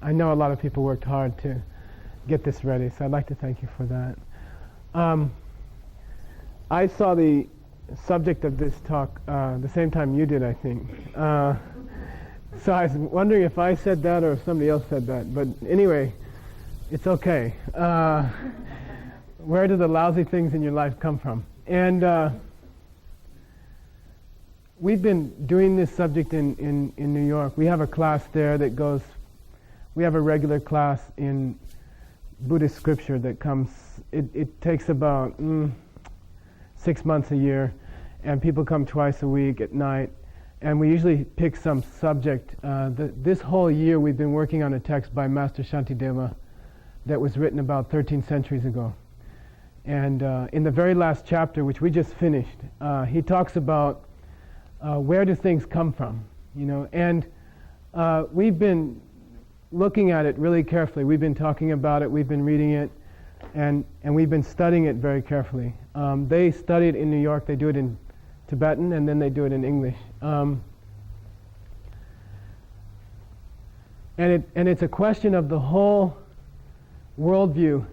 I know a lot of people worked hard to get this ready, so I'd like to thank you for that. I saw the subject of this talk the same time you did, I think. So I was wondering if I said that or if somebody else said that. But anyway, it's okay. Where do the lousy things in your life come from? And we've been doing this subject in New York. We have a class there that goes, we have a regular class in Buddhist scripture that comes, it takes about 6 months a year, and people come twice a week at night, and we usually pick some subject. This whole year we've been working on a text by Master Shantideva that was written about 13 centuries ago. And in the very last chapter, which we just finished, he talks about where do things come from, you know, and we've been looking at it really carefully. We've been talking about it, we've been reading it, and we've been studying it very carefully. They study it in New York, they do it in Tibetan, and then they do it in English. And it's a question of the whole worldview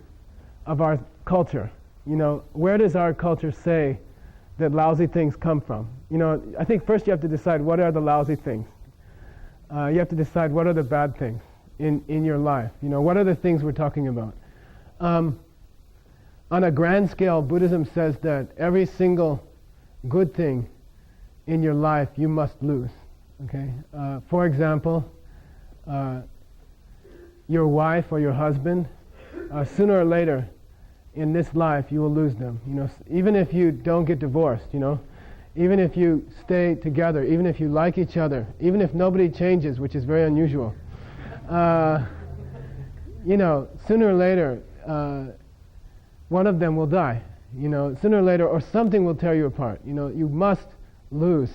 of our culture. You know, where does our culture say that lousy things come from? You know, I think first you have to decide what are the lousy things. You have to decide what are the bad things in your life. You know, what are the things we're talking about? On a grand scale, Buddhism says that every single good thing in your life you must lose. Okay. For example, your wife or your husband, sooner or later in this life you will lose them. You know, even if you don't get divorced, you know, even if you stay together, even if you like each other, even if nobody changes, which is very unusual, you know, sooner or later one of them will die. You know, sooner or later, or something will tear you apart. You know, you must lose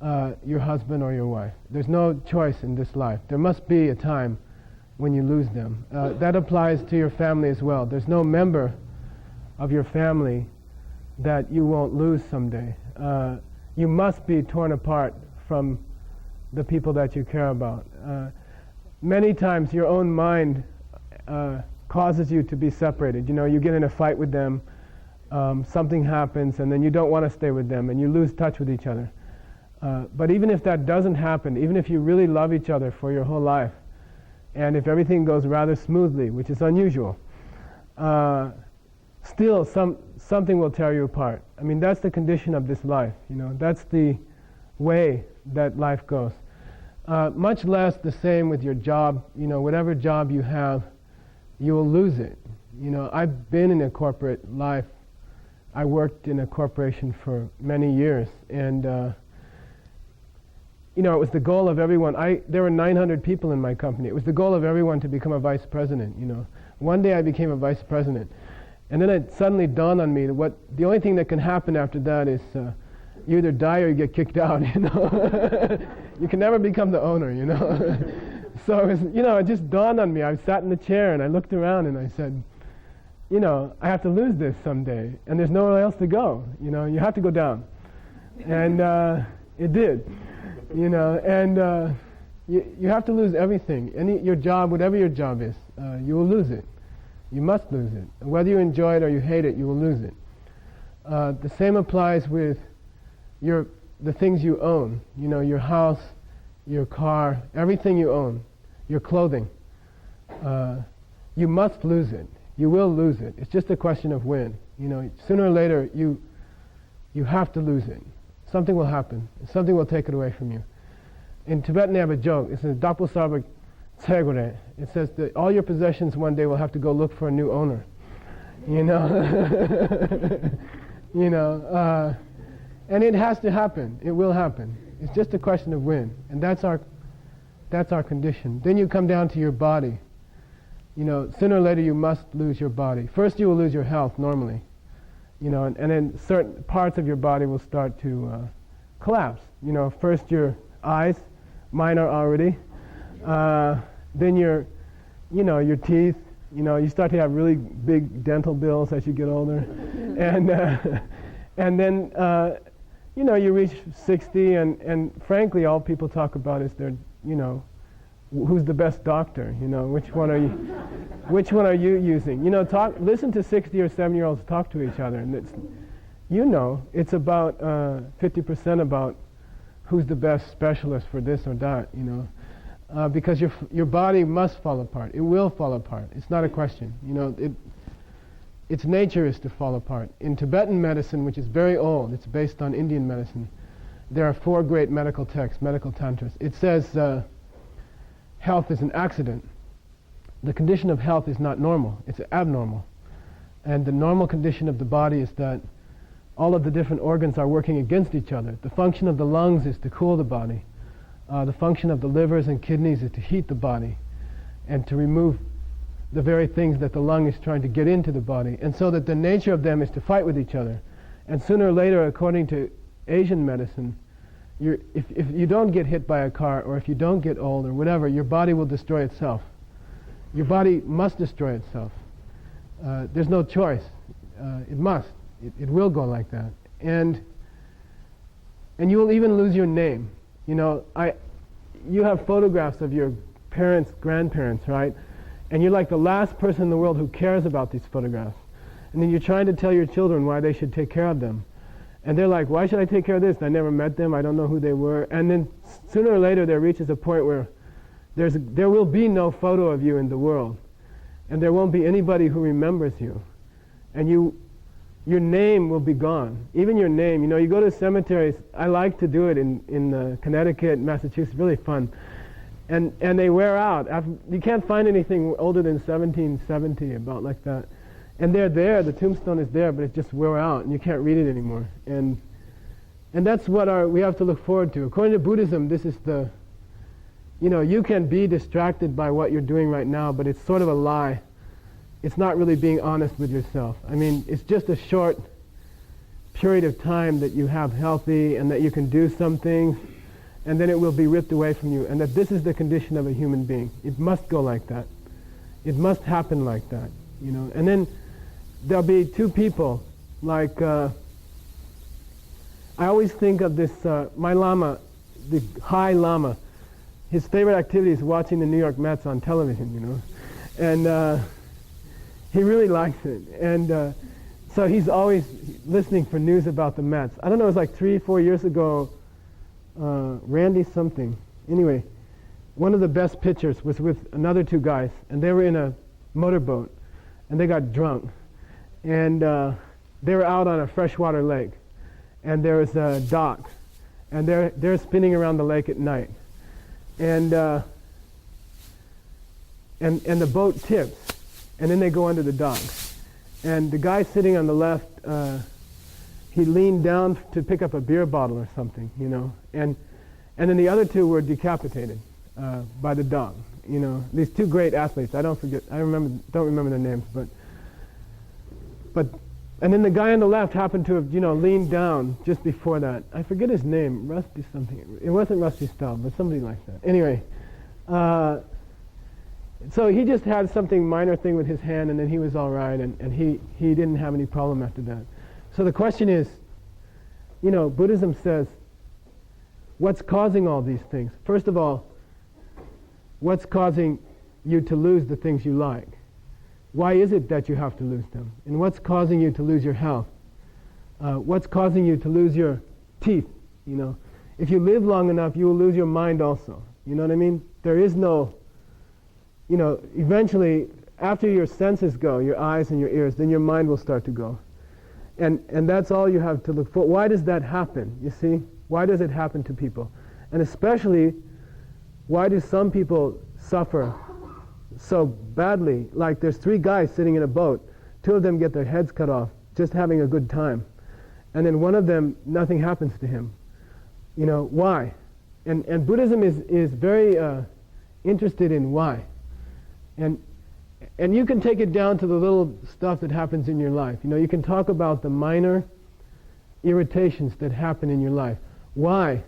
your husband or your wife. There's no choice in this life. There must be a time when you lose them. That applies to your family as well. There's no member of your family that you won't lose someday. You must be torn apart from the people that you care about. Many times your own mind causes you to be separated. You know, you get in a fight with them, something happens, and then you don't want to stay with them, and you lose touch with each other. But even if that doesn't happen, even if you really love each other for your whole life, and if everything goes rather smoothly, which is unusual, still something will tear you apart. I mean, that's the condition of this life. You know, that's the way that life goes. Much less the same with your job. You know, whatever job you have, you will lose it. You know, I've been in a corporate life. I worked in a corporation for many years, and you know, it was the goal of everyone. There were 900 people in my company. It was the goal of everyone to become a vice president. You know, one day I became a vice president, and then it suddenly dawned on me that the only thing that can happen after that is you either die or you get kicked out. You know, you can never become the owner. You know, so it was, you know, it just dawned on me. I sat in the chair and I looked around and I said, you know, I have to lose this someday, and there's nowhere else to go. You know, you have to go down, and it did. You know, and you have to lose everything. Your job, whatever your job is, you will lose it. You must lose it. Whether you enjoy it or you hate it, you will lose it. The same applies with the things you own. You know, your house, your car, everything you own, your clothing. You must lose it. You will lose it. It's just a question of when. You know, sooner or later, you have to lose it. Something will happen. Something will take it away from you. In Tibetan, they have a joke. It says, "Dapu sarva tsegore." It says that all your possessions one day will have to go look for a new owner. You know, you know, and it has to happen. It will happen. It's just a question of when, and that's our condition. Then you come down to your body. You know, sooner or later you must lose your body. First, you will lose your health normally. You know, and then certain parts of your body will start to collapse. You know, first your eyes, mine are already. Then your teeth. You know, you start to have really big dental bills as you get older, and then you know, you reach 60, and frankly, all people talk about is their, you know, who's the best doctor? You know, which one are you using? You know, listen to 60 or 70-year-olds talk to each other, and it's about 50% about who's the best specialist for this or that. You know, because your body must fall apart. It will fall apart. It's not a question. You know, its nature is to fall apart. In Tibetan medicine, which is very old, it's based on Indian medicine. There are 4 great medical texts, medical tantras. It says health is an accident. The condition of health is not normal, it's abnormal. And the normal condition of the body is that all of the different organs are working against each other. The function of the lungs is to cool the body. The function of the livers and kidneys is to heat the body and to remove the very things that the lung is trying to get into the body. And so that the nature of them is to fight with each other. And sooner or later, according to Asian medicine, if you don't get hit by a car, or if you don't get old or whatever, your body will destroy itself. Your body must destroy itself. There's no choice. It must. It will go like that. And you will even lose your name. You know, you have photographs of your parents, grandparents, right? And you're like the last person in the world who cares about these photographs. And then you're trying to tell your children why they should take care of them. And they're like, why should I take care of this? I never met them. I don't know who they were. And then sooner or later there reaches a point where there will be no photo of you in the world. And there won't be anybody who remembers you. And your name will be gone. Even your name. You know, you go to cemeteries. I like to do it in Connecticut, Massachusetts. Really fun. And they wear out. You can't find anything older than 1770, about like that. And they're there, the tombstone is there, but it just wore out, and you can't read it anymore. And that's what we have to look forward to. According to Buddhism, this is you can be distracted by what you're doing right now, but it's sort of a lie. It's not really being honest with yourself. I mean, it's just a short period of time that you have healthy, and that you can do some things, and then it will be ripped away from you, and that this is the condition of a human being. It must go like that. It must happen like that, you know. And then there'll be 2 people, like, I always think of this, my Lama, the High Lama, his favorite activity is watching the New York Mets on television, you know, and he really likes it, and so he's always listening for news about the Mets. I don't know, it was like 3-4 years ago, Randy something, anyway, one of the best pitchers was with another 2 guys, and they were in a motorboat, and they got drunk. And they were out on a freshwater lake, and there was a dock, and they're spinning around the lake at night, and the boat tips, and then they go under the dock, and the guy sitting on the left, he leaned down to pick up a beer bottle or something, you know, and then the other 2 were decapitated by the dock, you know. These 2 great athletes. Don't remember their names, but and then the guy on the left happened to have, leaned down just before that. I forget his name, Rusty something. It wasn't Rusty Stahl, but somebody like that. Anyway, so he just had something minor thing with his hand, and then he was all right, and he didn't have any problem after that. So the question is, Buddhism says, what's causing all these things? First of all, what's causing you to lose the things you like? Why is it that you have to lose them? And what's causing you to lose your health? What's causing you to lose your teeth? If you live long enough, you will lose your mind also. You know what I mean? There is no, eventually, after your senses go, your eyes and your ears, then your mind will start to go. And that's all you have to look for. Why does that happen? You see? Why does it happen to people? And especially, why do some people suffer so badly? Like there's 3 guys sitting in a boat. 2 of them get their heads cut off, just having a good time. And then one of them, nothing happens to him. Why? And Buddhism is very interested in why. And you can take it down to the little stuff that happens in your life. You can talk about the minor irritations that happen in your life. Why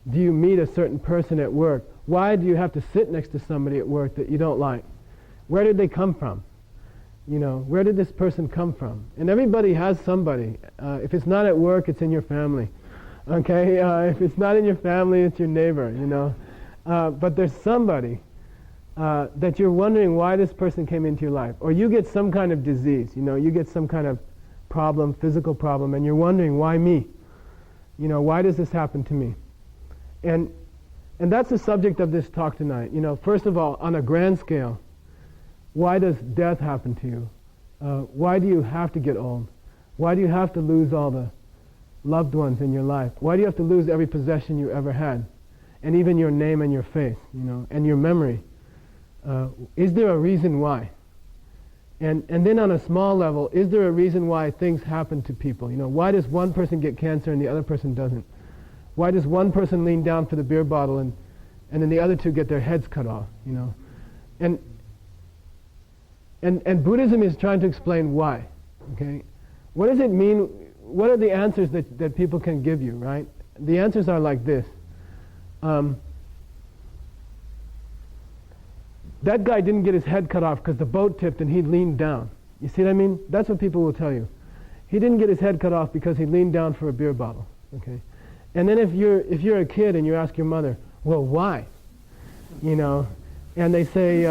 do you meet a certain person at work? Why do you have to sit next to somebody at work that you don't like? Where did they come from? Where did this person come from? And everybody has somebody. If it's not at work, it's in your family. Okay? If it's not in your family, it's your neighbor, but there's somebody that you're wondering why this person came into your life. Or you get some kind of disease, you get some kind of problem, physical problem, and you're wondering, why me? Why does this happen to me? And that's the subject of this talk tonight. First of all, on a grand scale, why does death happen to you? Why do you have to get old? Why do you have to lose all the loved ones in your life? Why do you have to lose every possession you ever had? And even your name and your face, and your memory. Is there a reason why? And then on a small level, is there a reason why things happen to people? Why does one person get cancer and the other person doesn't? Why does one person lean down for the beer bottle and then the other two get their heads cut off? And Buddhism is trying to explain why. Okay, what does it mean? What are the answers that people can give you? Right? The answers are like this. That guy didn't get his head cut off because the boat tipped and he leaned down. You see what I mean? That's what people will tell you. He didn't get his head cut off because he leaned down for a beer bottle. Okay, and then if you're a kid and you ask your mother, well, why? And they say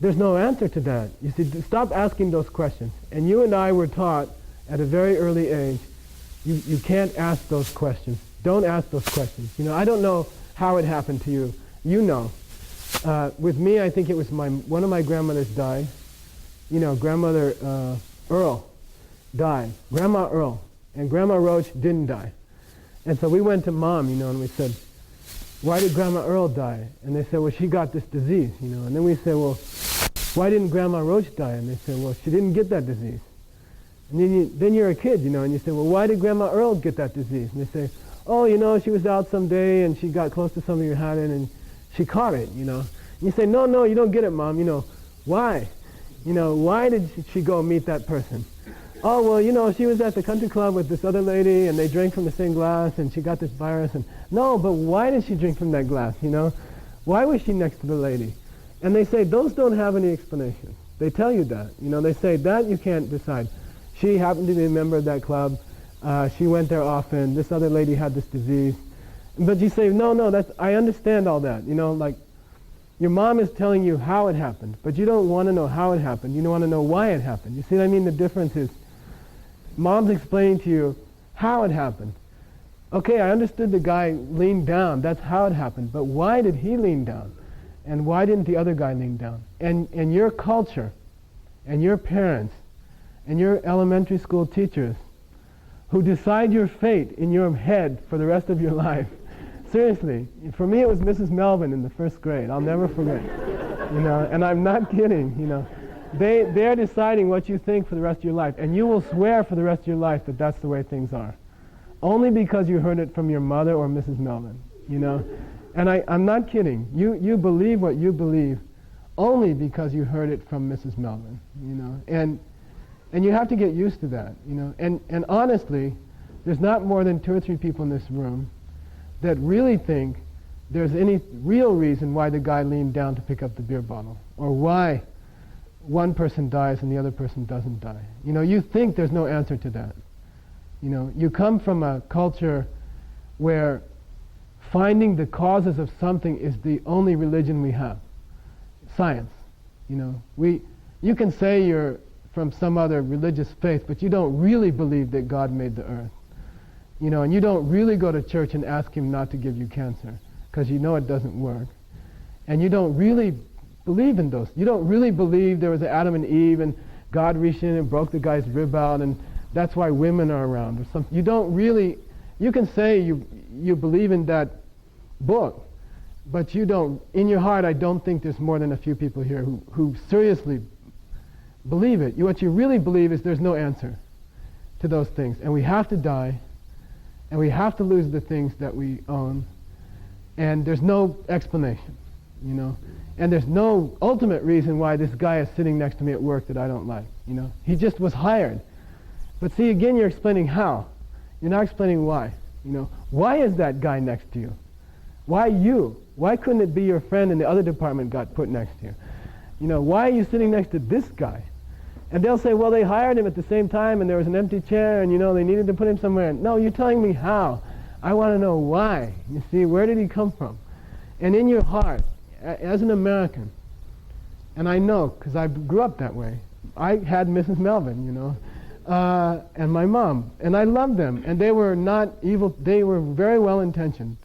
there's no answer to that. You see, stop asking those questions. And you and I were taught at a very early age, you can't ask those questions. Don't ask those questions. I don't know how it happened to you. With me, I think it was one of my grandmothers died. Grandmother Earl died. Grandma Earl. And Grandma Roach didn't die. And so we went to Mom, and we said, why did Grandma Earl die? And they said, well, she got this disease, And then we said, well, why didn't Grandma Roach die? And they said, well, she didn't get that disease. And then you're a kid, and you say, well, why did Grandma Earl get that disease? And they say, oh, she was out someday and she got close to somebody who had it and she caught it, And you say, no, you don't get it, Mom. Why? Why did she go meet that person? Oh, well, she was at the country club with this other lady and they drank from the same glass and she got this virus. And no, but why did she drink from that glass, Why was she next to the lady? And they say, those don't have any explanation. They tell you that. They say that you can't decide. She happened to be a member of that club. She went there often. This other lady had this disease. But you say, no, I understand all that. Like your mom is telling you how it happened, but you don't want to know how it happened. You don't want to know why it happened. You see what I mean? The difference is Mom's explaining to you how it happened. Okay, I understood the guy leaned down. That's how it happened. But why did he lean down? And why didn't the other guy lean down? And your culture and your parents and your elementary school teachers who decide your fate in your head for the rest of your life. Seriously, for me it was Mrs. Melvin in the first grade. I'll never forget. And I'm not kidding. They're deciding what you think for the rest of your life, and you will swear for the rest of your life that that's the way things are, only because you heard it from your mother or Mrs. Melvin. And I'm not kidding. You believe what you believe only because you heard it from Mrs. Melvin. And you have to get used to that. And honestly, there's not more than 2 or 3 people in this room that really think there's any real reason why the guy leaned down to pick up the beer bottle, or why one person dies and the other person doesn't die. You think there's no answer to that. You come from a culture where finding the causes of something is the only religion we have. Science. You can say you're from some other religious faith, but you don't really believe that God made the earth. And you don't really go to church and ask him not to give you cancer, because it doesn't work. And you don't really believe in those. You don't really believe there was an Adam and Eve and God reached in and broke the guy's rib out and that's why women are around or something. You don't really, you can say you believe in that book, but you don't, in your heart I don't think there's more than a few people here who seriously believe it. What you really believe is there's no answer to those things, and we have to die, and we have to lose the things that we own, and there's no explanation, and there's no ultimate reason why this guy is sitting next to me at work that I don't like, He just was hired. But see, again, you're explaining how. You're not explaining why, Why is that guy next to you? Why you? Why couldn't it be your friend in the other department got put next to you? Why are you sitting next to this guy? And they'll say, well, they hired him at the same time and there was an empty chair and, they needed to put him somewhere. No, you're telling me how. I want to know why. You see, where did he come from? And in your heart, as an American, and I know because I grew up that way, I had Mrs. Melvin, you know, and my mom, and I loved them, and they were not evil, they were very well intentioned.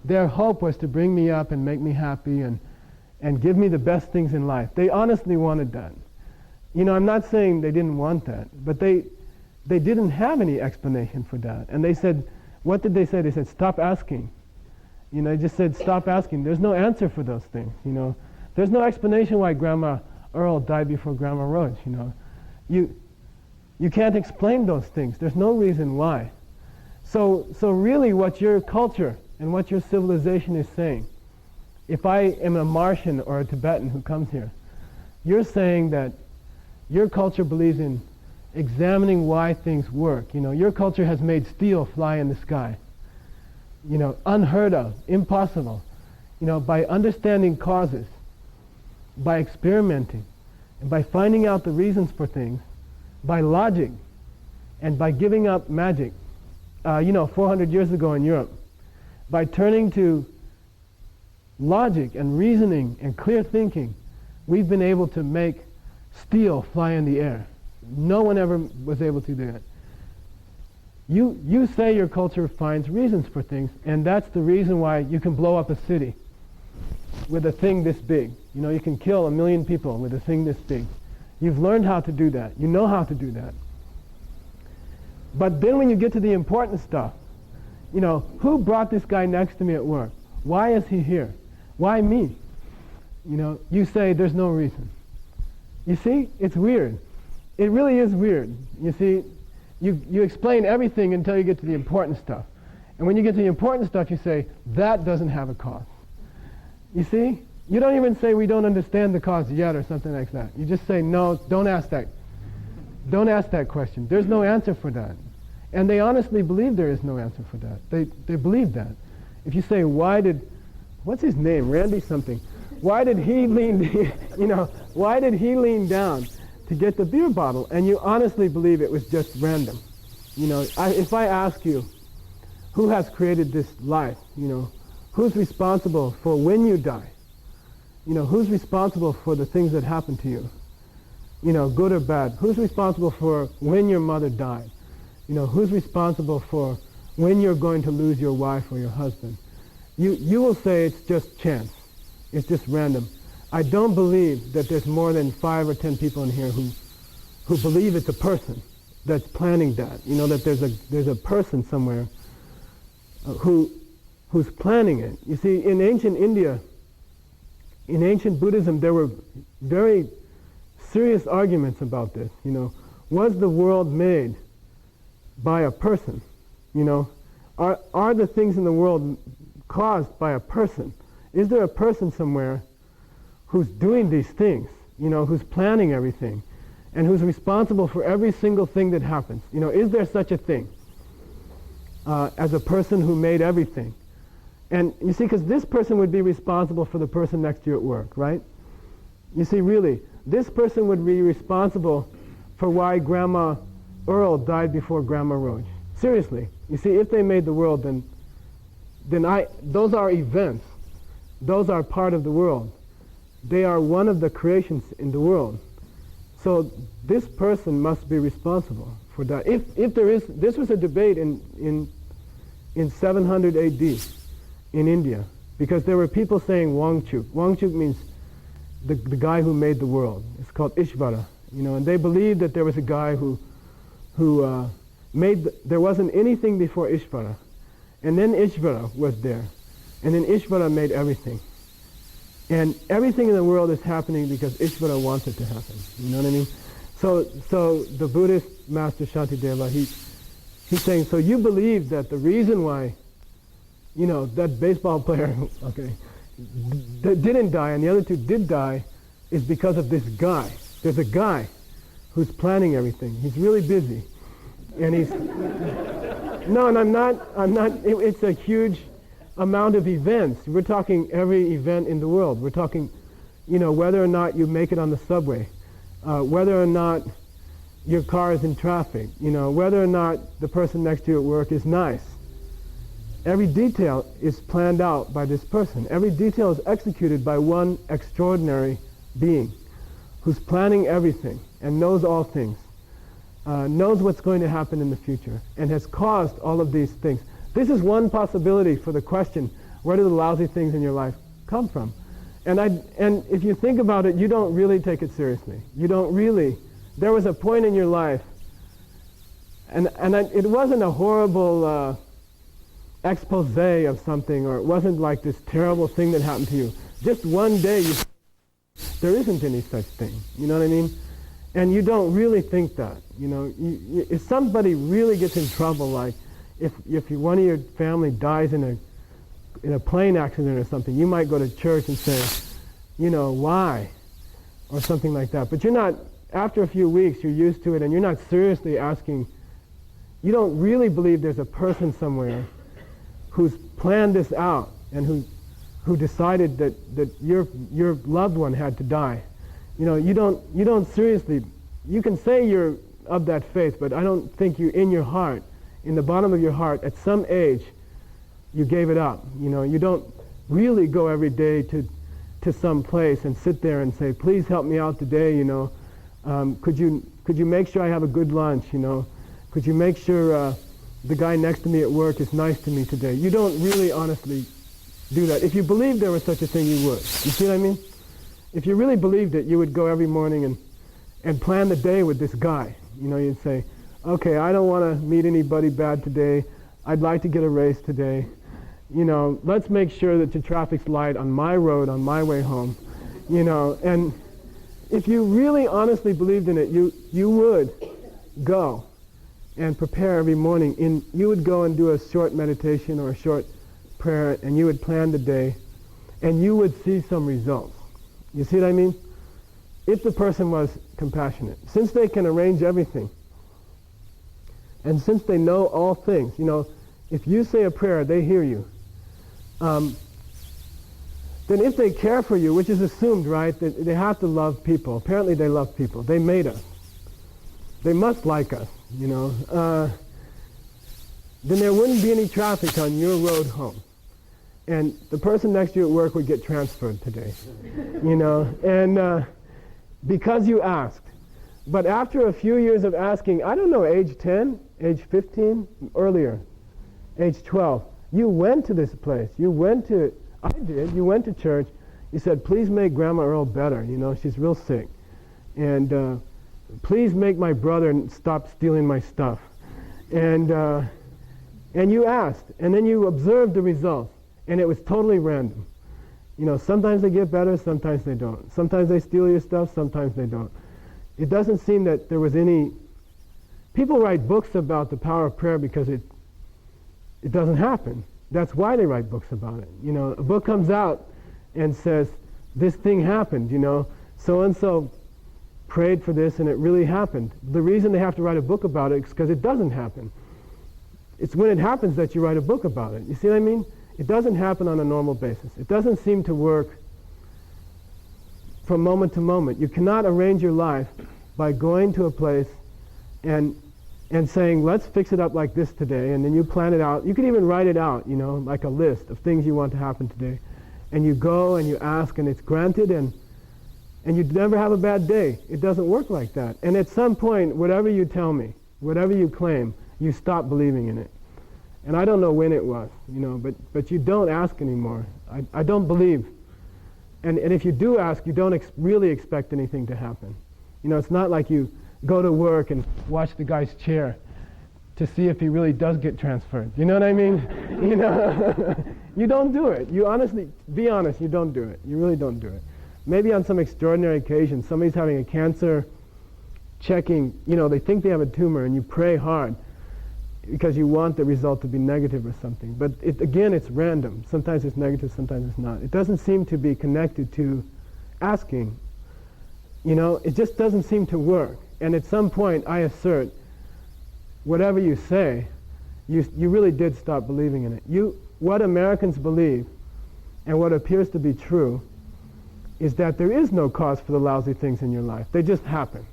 Their hope was to bring me up and make me happy and give me the best things in life. They honestly wanted that. You know, I'm not saying they didn't want that, but they didn't have any explanation for that. And they said, what did they say? They said, stop asking. You know, they just said, stop asking. There's no answer for those things, you know. There's no explanation why Grandma Earl died before Grandma Roach, you know. You can't explain those things. There's no reason why. So really what your culture and what your civilization is saying, if I am a Martian or a Tibetan who comes here, you're saying that your culture believes in examining why things work. You know, your culture has made steel fly in the sky. You know, unheard of, impossible. You know, by understanding causes, by experimenting, and by finding out the reasons for things, by logic, and by giving up magic. 400 years ago in Europe, by turning to logic and reasoning and clear thinking, we've been able to make steel fly in the air. No one ever was able to do that. You say your culture finds reasons for things, and that's the reason why you can blow up a city with a thing this big. You know, you can kill 1 million people with a thing this big. You've learned how to do that. You know how to do that. But then when you get to the important stuff, you know, who brought this guy next to me at work? Why is he here? Why me? You know, you say there's no reason. You see, it's weird. It really is weird. You see, you explain everything until you get to the important stuff. And when you get to the important stuff, you say, that doesn't have a cause. You see? You don't even say we don't understand the cause yet or something like that. You just say, no, don't ask that. Don't ask that question. There's no answer for that. And they honestly believe there is no answer for that. They believe that. If you say, what's his name? Randy something. Why did he why did he lean down to get the beer bottle? And you honestly believe it was just random. You know, if I ask you, who has created this life? You know, who's responsible for when you die? You know, who's responsible for the things that happen to you? You know, good or bad. Who's responsible for when your mother died? You know, who's responsible for when you're going to lose your wife or your husband? You will say it's just chance. It's just random. I don't believe that there's more than 5 or 10 people in here who believe it's a person that's planning that. You know, that there's a person somewhere who's planning it. You see, in ancient India, in ancient Buddhism, there were very serious arguments about this. You know, was the world made by a person? You know, are the things in the world caused by a person? Is there a person somewhere who's doing these things? You know, who's planning everything, and who's responsible for every single thing that happens? You know, is there such a thing as a person who made everything? And you see, because this person would be responsible for the person next to you at work, right? You see, really, this person would be responsible for why Grandma Earl died before Grandma Roach. Seriously. You see, if they made the world, then those are events. Those are part of the world. They are one of the creations in the world. So this person must be responsible for that. If there is, this was a debate in 700 AD in India, because there were people saying Wangchuk. Wangchuk means the guy who made the world. It's called Ishvara, you know, and they believed that there was a guy who there wasn't anything before Ishvara, and then Ishvara was there, and then Ishvara made everything, and everything in the world is happening because Ishvara wants it to happen. You know what I mean? So the Buddhist master Shantideva, he's saying, so you believe that the reason why, you know, that baseball player, okay, that didn't die and the other two did die is because of this guy. There's a guy who's planning everything. He's really busy. And he's, no, and I'm not, it's a huge amount of events. We're talking every event in the world. We're talking, you know, whether or not you make it on the subway, whether or not your car is in traffic, you know, whether or not the person next to you at work is nice. Every detail is planned out by this person. Every detail is executed by one extraordinary being who's planning everything and knows all things, knows what's going to happen in the future, and has caused all of these things. This is one possibility for the question, where do the lousy things in your life come from? And if you think about it, you don't really take it seriously. You don't really. There was a point in your life, it wasn't a horrible expose of something, or it wasn't like this terrible thing that happened to you. Just one day, there isn't any such thing. You know what I mean? And you don't really think that. You know, if somebody really gets in trouble, like if one of your family dies in a plane accident or something, you might go to church and say, you know, why? Or something like that. But you're not, after a few weeks, you're used to it, and you're not seriously asking, you don't really believe there's a person somewhere who's planned this out and who decided that your loved one had to die. You know, you don't seriously, you can say you're of that faith, but I don't think you, in your heart, in the bottom of your heart, at some age, you gave it up. You know, you don't really go every day to some place and sit there and say, please help me out today, you know. Could you make sure I have a good lunch, you know? Could you make sure the guy next to me at work is nice to me today? You don't really honestly do that. If you believed there was such a thing, you would. You see what I mean? If you really believed it, you would go every morning and plan the day with this guy. You know, you'd say, okay, I don't want to meet anybody bad today. I'd like to get a raise today. You know, let's make sure that the traffic's light on my road on my way home. You know, and if you really honestly believed in it, you would go and prepare every morning. You would go and do a short meditation or a short prayer, and you would plan the day, and you would see some results. You see what I mean? If the person was compassionate, since they can arrange everything, and since they know all things, you know, if you say a prayer, they hear you. Then if they care for you, which is assumed, right, that they have to love people. Apparently they love people. They made us. They must like us, you know. Then there wouldn't be any traffic on your road home. And the person next to you at work would get transferred today, you know. And because you asked. But after a few years of asking, I don't know, age 10, age 15, earlier, age 12, you went to this place. You went to, I did, you went to church. You said, please make Grandma Earl better. You know, she's real sick. And please make my brother stop stealing my stuff. And you asked, and then you observed the results. And it was totally random. You know, sometimes they get better, sometimes they don't. Sometimes they steal your stuff, sometimes they don't. It doesn't seem that there was any... People write books about the power of prayer because it doesn't happen. That's why they write books about it. You know, a book comes out and says, this thing happened, you know, so-and-so prayed for this and it really happened. The reason they have to write a book about it is because it doesn't happen. It's when it happens that you write a book about it. You see what I mean? It doesn't happen on a normal basis. It doesn't seem to work from moment to moment. You cannot arrange your life by going to a place and saying, let's fix it up like this today, and then you plan it out. You can even write it out, you know, like a list of things you want to happen today. And you go and you ask, and it's granted, and you never have a bad day. It doesn't work like that. And at some point, whatever you tell me, whatever you claim, you stop believing in it. And I don't know when it was, you know, but you don't ask anymore. I don't believe. And if you do ask, you don't really expect anything to happen. You know, it's not like you go to work and watch the guy's chair to see if he really does get transferred. You know what I mean? You know, you don't do it. You honestly, be honest, you don't do it. You really don't do it. Maybe on some extraordinary occasion, somebody's having a cancer, checking, you know, they think they have a tumor, and you pray hard because you want the result to be negative or something. But again, it's random. Sometimes it's negative, sometimes it's not. It doesn't seem to be connected to asking. You know, it just doesn't seem to work. And at some point, I assert, whatever you say, you really did stop believing in it. What Americans believe, and what appears to be true, is that there is no cause for the lousy things in your life. They just happen.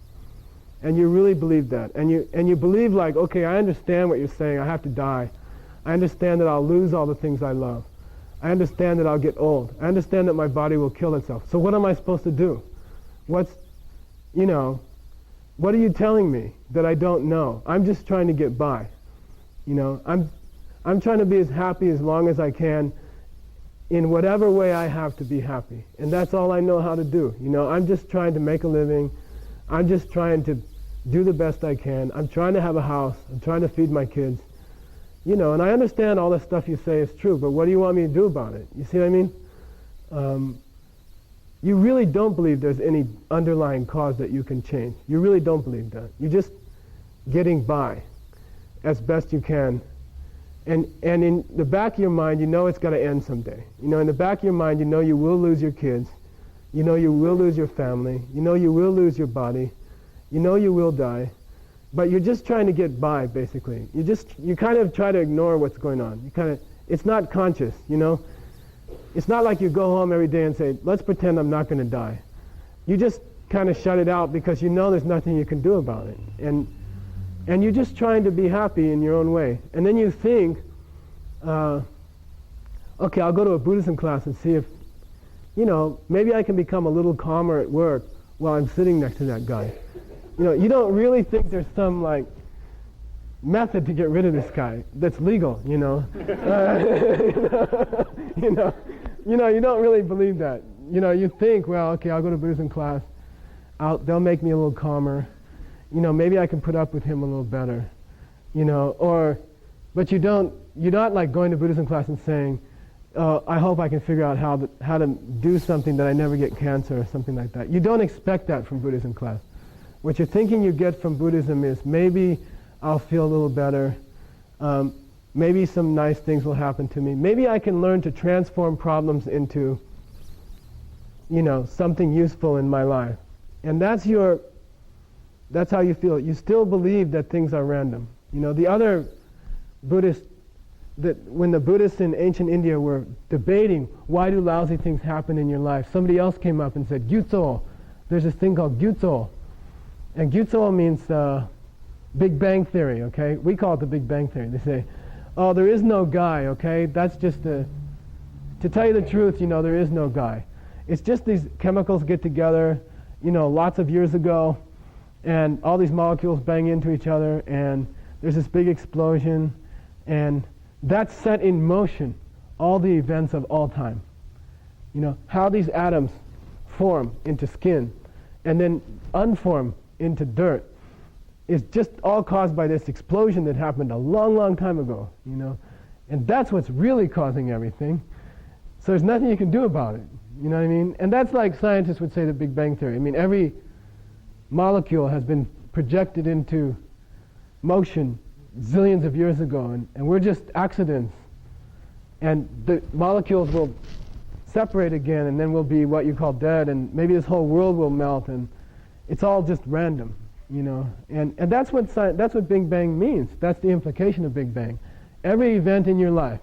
And you really believe that. And you believe, like, okay, I understand what you're saying. I have to die. I understand that I'll lose all the things I love. I understand that I'll get old. I understand that my body will kill itself. So what am I supposed to do? What are you telling me that I don't know? I'm just trying to get by. I'm trying to be as happy as long as I can in whatever way I have to be happy. And that's all I know how to do. I'm just trying to make a living. I'm just trying to do the best I can. I'm trying to have a house. I'm trying to feed my kids. And I understand all the stuff you say is true, but what do you want me to do about it? You see what I mean? You really don't believe there's any underlying cause that you can change. You really don't believe that. You're just getting by as best you can. And in the back of your mind, it's got to end someday. In the back of your mind, you will lose your kids. You will lose your family. You will lose your body. You will die. But you're just trying to get by, basically. You kind of try to ignore what's going on. It's not conscious, It's not like you go home every day and say, let's pretend I'm not going to die. You just kind of shut it out because there's nothing you can do about it. And you're just trying to be happy in your own way. And then you think, okay, I'll go to a Buddhism class and see if, maybe I can become a little calmer at work while I'm sitting next to that guy. You don't really think there's some, method to get rid of this guy that's legal, you don't really believe that. You think, well, okay, I'll go to Buddhism class. They'll make me a little calmer. Maybe I can put up with him a little better. But you're not like going to Buddhism class and saying, I hope I can figure out how to do something that I never get cancer or something like that. You don't expect that from Buddhism class. What you're thinking you get from Buddhism is maybe I'll feel a little better. Maybe some nice things will happen to me. Maybe I can learn to transform problems into, something useful in my life. And that's how you feel. You still believe that things are random. The other Buddhists, when the Buddhists in ancient India were debating why do lousy things happen in your life, somebody else came up and said, Gyutso. There's this thing called Gyutso. And Gyutso means Big Bang Theory, okay? We call it the Big Bang Theory. They say, oh, there is no guy, okay? That's just to tell you the truth, there is no guy. It's just these chemicals get together, lots of years ago, and all these molecules bang into each other, and there's this big explosion, and that set in motion all the events of all time. How these atoms form into skin, and then unform into dirt, is just all caused by this explosion that happened a long, long time ago, And that's what's really causing everything. So there's nothing you can do about it, you know what I mean? And that's like scientists would say the Big Bang Theory. I mean, every molecule has been projected into motion zillions of years ago, and we're just accidents. And the molecules will separate again, and then we'll be what you call dead, and maybe this whole world will melt, and it's all just random. And that's what Big Bang means. That's the implication of Big Bang. Every event in your life,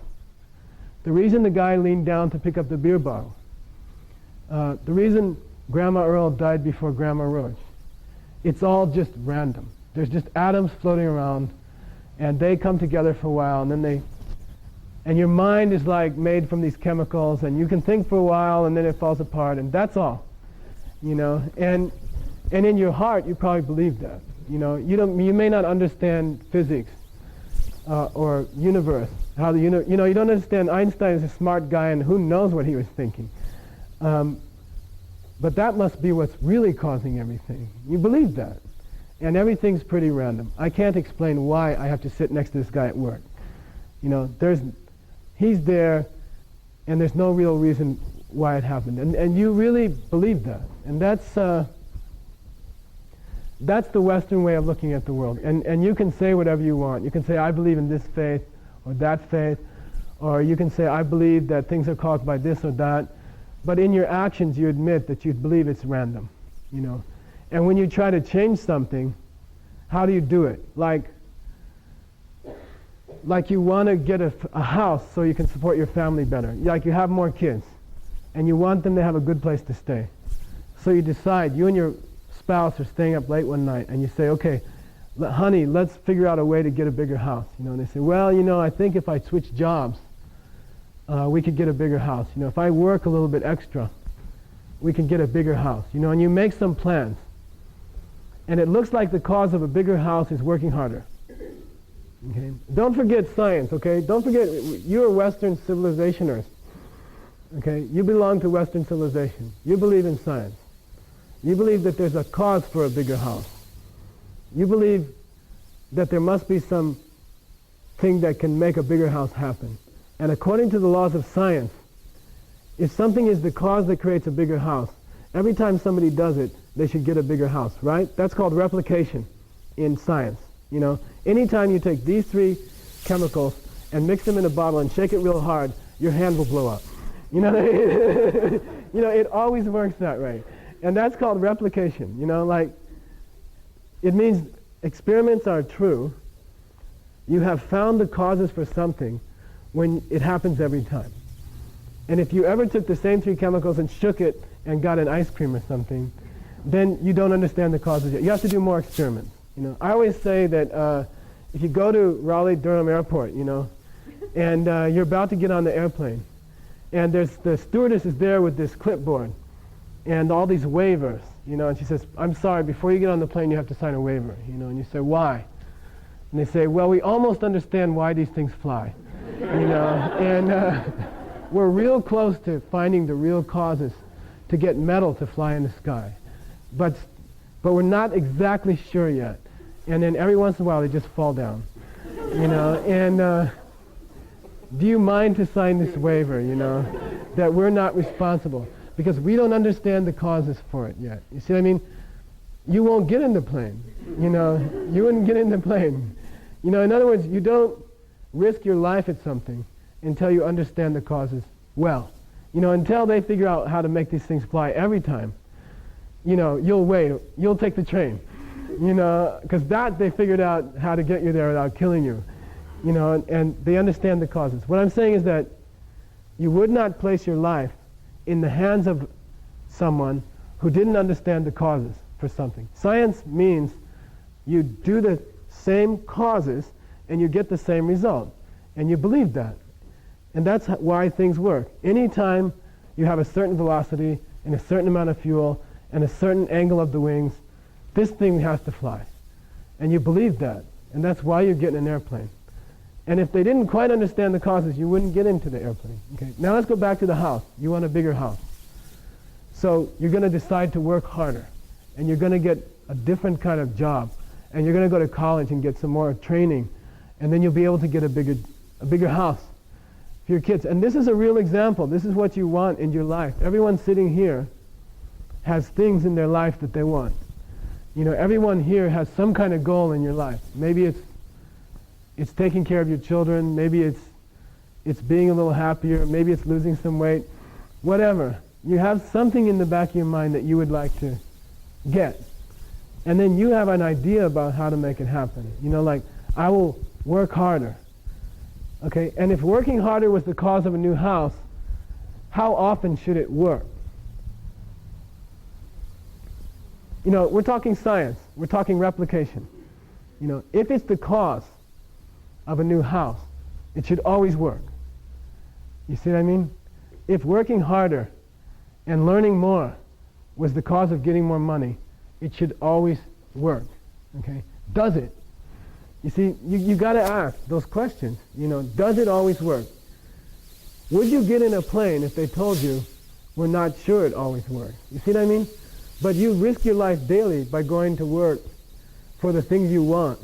the reason the guy leaned down to pick up the beer bottle, the reason Grandma Earl died before Grandma Roach, it's all just random. There's just atoms floating around, and they come together for a while, and your mind is like made from these chemicals, and you can think for a while, and then it falls apart, and that's all. And in your heart, you probably believe that. You may not understand physics or universe. You don't understand. Einstein is a smart guy, and who knows what he was thinking. But that must be what's really causing everything. You believe that, and everything's pretty random. I can't explain why I have to sit next to this guy at work. He's there, and there's no real reason why it happened. And you really believe that, and that's the Western way of looking at the world. And you can say whatever you want. You can say, I believe in this faith or that faith. Or you can say, I believe that things are caused by this or that. But in your actions, you admit that you believe it's random. And when you try to change something, how do you do it? Like you want to get a house so you can support your family better. Like you have more kids. And you want them to have a good place to stay. So you decide, you and your spouse are staying up late one night, and you say, okay, honey, let's figure out a way to get a bigger house. And they say, well, I think if I switch jobs, we could get a bigger house. If I work a little bit extra, we can get a bigger house. And you make some plans. And it looks like the cause of a bigger house is working harder. Okay? Don't forget science, okay? Don't forget, you're Western civilizationers. Okay? You belong to Western civilization. You believe in science. You believe that there's a cause for a bigger house. You believe that there must be some thing that can make a bigger house happen. And according to the laws of science, if something is the cause that creates a bigger house, every time somebody does it, they should get a bigger house, right? That's called replication in science. Anytime you take these 3 chemicals and mix them in a bottle and shake it real hard, your hand will blow up. It always works that way. And that's called replication. It means experiments are true. You have found the causes for something when it happens every time. And if you ever took the same 3 chemicals and shook it and got an ice cream or something, then you don't understand the causes yet. You have to do more experiments. I always say that if you go to Raleigh-Durham Airport, and you're about to get on the airplane, and the stewardess is there with this clipboard and all these waivers, and she says, I'm sorry, before you get on the plane, you have to sign a waiver, and you say, why? And they say, well, we almost understand why these things fly, and we're real close to finding the real causes to get metal to fly in the sky, but we're not exactly sure yet. And then every once in a while, they just fall down, and do you mind to sign this waiver, that we're not responsible? Because we don't understand the causes for it yet. You see what I mean? You won't get in the plane. You wouldn't get in the plane. In other words, you don't risk your life at something until you understand the causes well. Until they figure out how to make these things fly every time. You'll wait. You'll take the train. Because that they figured out how to get you there without killing you. And they understand the causes. What I'm saying is that you would not place your life in the hands of someone who didn't understand the causes for something. Science means you do the same causes and you get the same result. And you believe that. And that's why things work. Anytime you have a certain velocity and a certain amount of fuel and a certain angle of the wings, this thing has to fly. And you believe that. And that's why you get in an airplane. And if they didn't quite understand the causes, you wouldn't get into the airplane. Okay. Now let's go back to the house. You want a bigger house. So you're going to decide to work harder. And you're going to get a different kind of job. And you're going to go to college and get some more training. And then you'll be able to get a bigger house for your kids. And this is a real example. This is what you want in your life. Everyone sitting here has things in their life that they want. Everyone here has some kind of goal in your life. Maybe it's taking care of your children. Maybe it's being a little happier. Maybe it's losing some weight. Whatever. You have something in the back of your mind that you would like to get. And then you have an idea about how to make it happen. Like, I will work harder. Okay? And if working harder was the cause of a new house, how often should it work? We're talking science. We're talking replication. If it's the cause of a new house, it should always work. You see what I mean? If working harder and learning more was the cause of getting more money, it should always work. Okay? Does it? You see, you got to ask those questions. Does it always work? Would you get in a plane if they told you, we're not sure it always works? You see what I mean? But you risk your life daily by going to work for the things you want,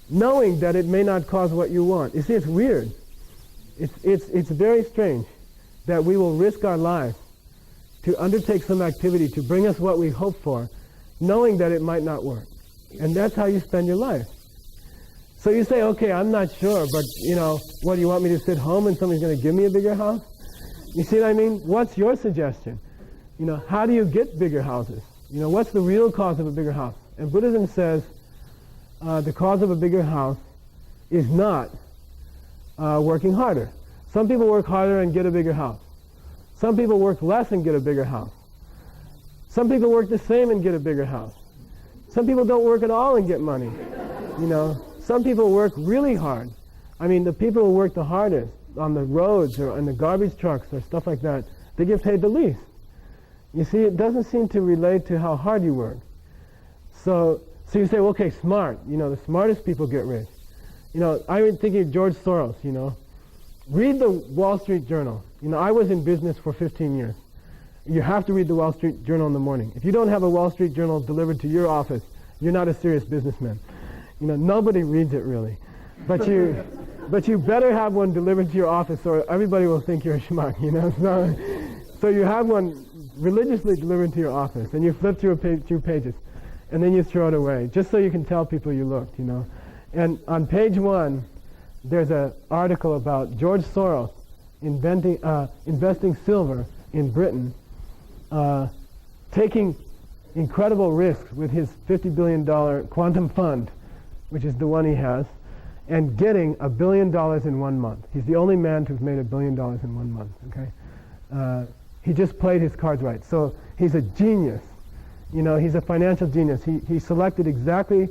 knowing that it may not cause what you want. You see, it's weird. It's very strange that we will risk our lives to undertake some activity to bring us what we hope for, knowing that it might not work. And that's how you spend your life. So you say, okay, I'm not sure, but, what, do you want me to sit home and somebody's going to give me a bigger house? You see what I mean? What's your suggestion? How do you get bigger houses? What's the real cause of a bigger house? And Buddhism says the cause of a bigger house is not working harder. Some people work harder and get a bigger house. Some people work less and get a bigger house. Some people work the same and get a bigger house. Some people don't work at all and get money. You know, some people work really hard. I mean, the people who work the hardest on the roads or on the garbage trucks or stuff like that, they get paid the least. You see, it doesn't seem to relate to how hard you work. So you say, well, okay, smart. You know, the smartest people get rich. You know, I was thinking of George Soros, you know. Read the Wall Street Journal. You know, I was in business for 15 years. You have to read the Wall Street Journal in the morning. If you don't have a Wall Street Journal delivered to your office, you're not a serious businessman. You know, nobody reads it really. But you better have one delivered to your office or everybody will think you're a schmuck, you know. So you have one religiously delivered to your office and you flip through two pages and then you throw it away just so you can tell people you looked, you know. And on page 1, there's an article about George Soros investing silver in Britain, taking incredible risks with his $50 billion quantum fund, which is the one he has, and getting $1 billion in 1 month. He's the only man who's made $1 billion in 1 month, okay? He just played his cards right. So he's a genius. You know, he's a financial genius. He selected exactly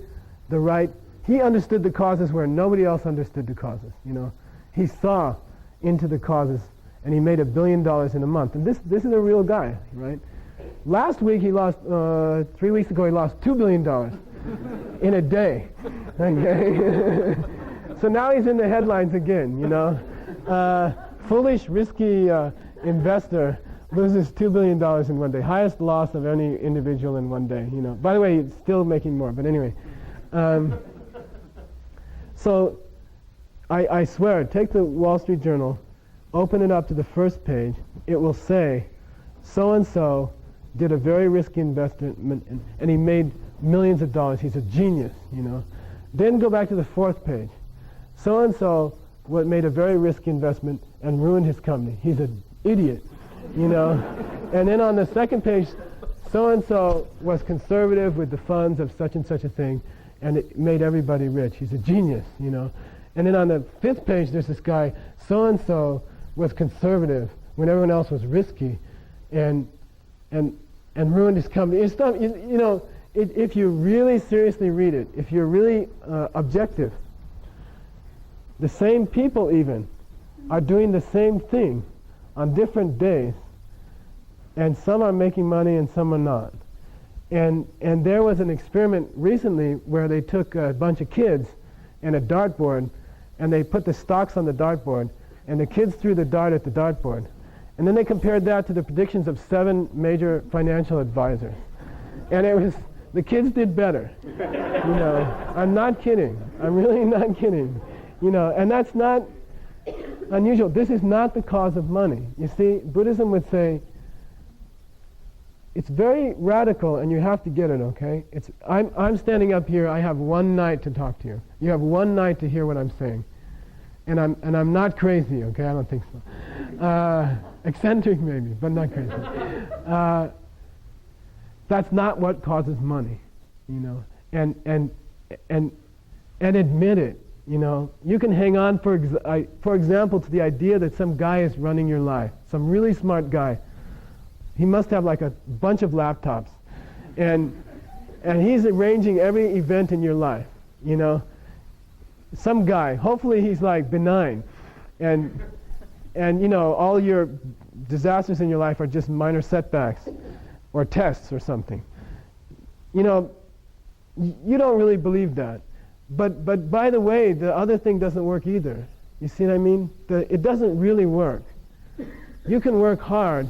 the right, he understood the causes where nobody else understood the causes, you know. He saw into the causes and he made $1 billion in a month. And this is a real guy, right? Last week he lost, 3 weeks ago he lost $2 billion in a day. Okay? So now he's in the headlines again, you know. Foolish, risky investor loses $2 billion in 1 day. Highest loss of any individual in 1 day, you know. By the way, he's still making more, but anyway. So I swear, take the Wall Street Journal, open it up to the first page. It will say, so-and-so did a very risky investment and he made millions of dollars. He's a genius, you know. Then go back to the 4th page. So-and-so made a very risky investment and ruined his company. He's an idiot, you know. And then on the 2nd page, so-and-so was conservative with the funds of such and such a thing and it made everybody rich. He's a genius, you know. And then on the 5th page, there's this guy, so-and-so was conservative when everyone else was risky and ruined his company. It's not, you know, if you really seriously read it, if you're really objective, the same people even are doing the same thing on different days, and some are making money and some are not. And there was an experiment recently where they took a bunch of kids and a dartboard, and they put the stocks on the dartboard, and the kids threw the dart at the dartboard. And then they compared that to the predictions of 7 major financial advisors. And it was, the kids did better. You know, I'm not kidding. I'm really not kidding. You know, and that's not unusual. This is not the cause of money. You see, Buddhism would say, it's very radical and you have to get it, okay? I'm standing up here, I have 1 night to talk to you. You have 1 night to hear what I'm saying. And I'm not crazy, okay? I don't think so. Eccentric maybe, but not crazy. That's not what causes money, you know. And admit it, you know. You can hang on, for example, to the idea that some guy is running your life, some really smart guy. He must have like a bunch of laptops, and he's arranging every event in your life, you know. Some guy, hopefully he's like benign, and you know, all your disasters in your life are just minor setbacks or tests or something. You know, you don't really believe that. But by the way, the other thing doesn't work either. You see what I mean? It doesn't really work. You can work hard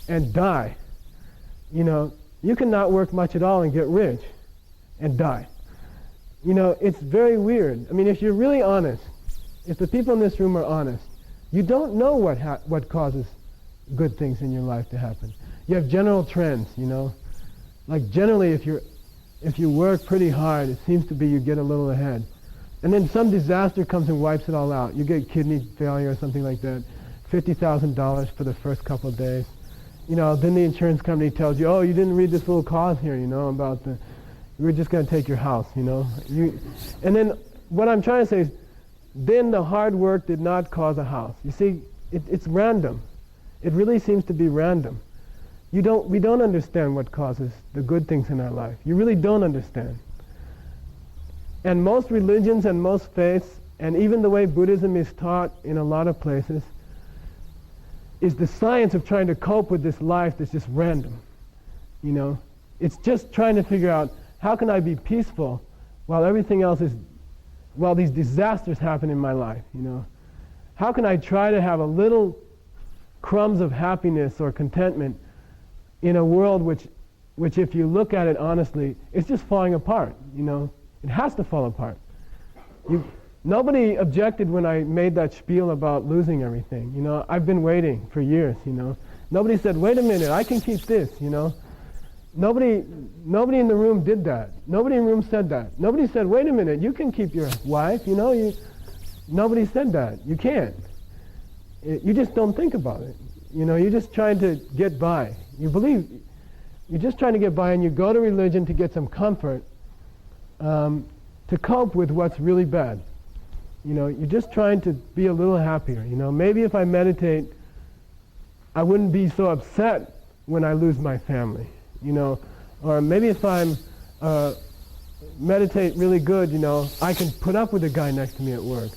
and die. You know, you can not work much at all and get rich and die. You know, it's very weird. I mean, if you're really honest, if the people in this room are honest, you don't know what causes good things in your life to happen. You have general trends, you know. Like generally, if you work pretty hard, it seems to be you get a little ahead. And then some disaster comes and wipes it all out. You get kidney failure or something like that, $50,000 for the first couple of days. You know, then the insurance company tells you, oh, you didn't read this little clause here, you know, about we're just going to take your house, you know. And then what I'm trying to say is, then the hard work did not cause a house. You see, it's random. It really seems to be random. we don't understand what causes the good things in our life. You really don't understand. And most religions and most faiths, and even the way Buddhism is taught in a lot of places, is the science of trying to cope with this life that's just random. You know, it's just trying to figure out, how can I be peaceful while everything else is, while these disasters happen in my life, you know? How can I try to have a little crumbs of happiness or contentment in a world which if you look at it honestly, it's just falling apart, you know? It has to fall apart. Nobody objected when I made that spiel about losing everything, you know? I've been waiting for years, you know? Nobody said, wait a minute, I can keep this, you know? Nobody in the room did that. Nobody in the room said that. Nobody said, wait a minute, you can keep your wife, you know? Nobody said that. You can't. You just don't think about it. You know, you're just trying to get by. You're just trying to get by, and you go to religion to get some comfort, to cope with what's really bad. You know, you're just trying to be a little happier. You know, maybe if I meditate, I wouldn't be so upset when I lose my family. You know, or maybe if I'm meditate really good, you know, I can put up with the guy next to me at work,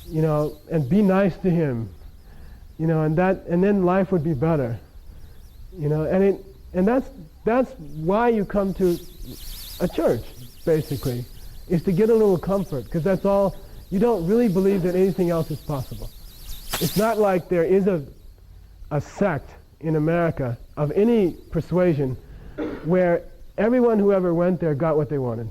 you know, and be nice to him, you know, and then life would be better, you know, and that's why you come to a church, basically, is to get a little comfort, because that's all. You don't really believe that anything else is possible. It's not like there is a sect in America of any persuasion where everyone who ever went there got what they wanted.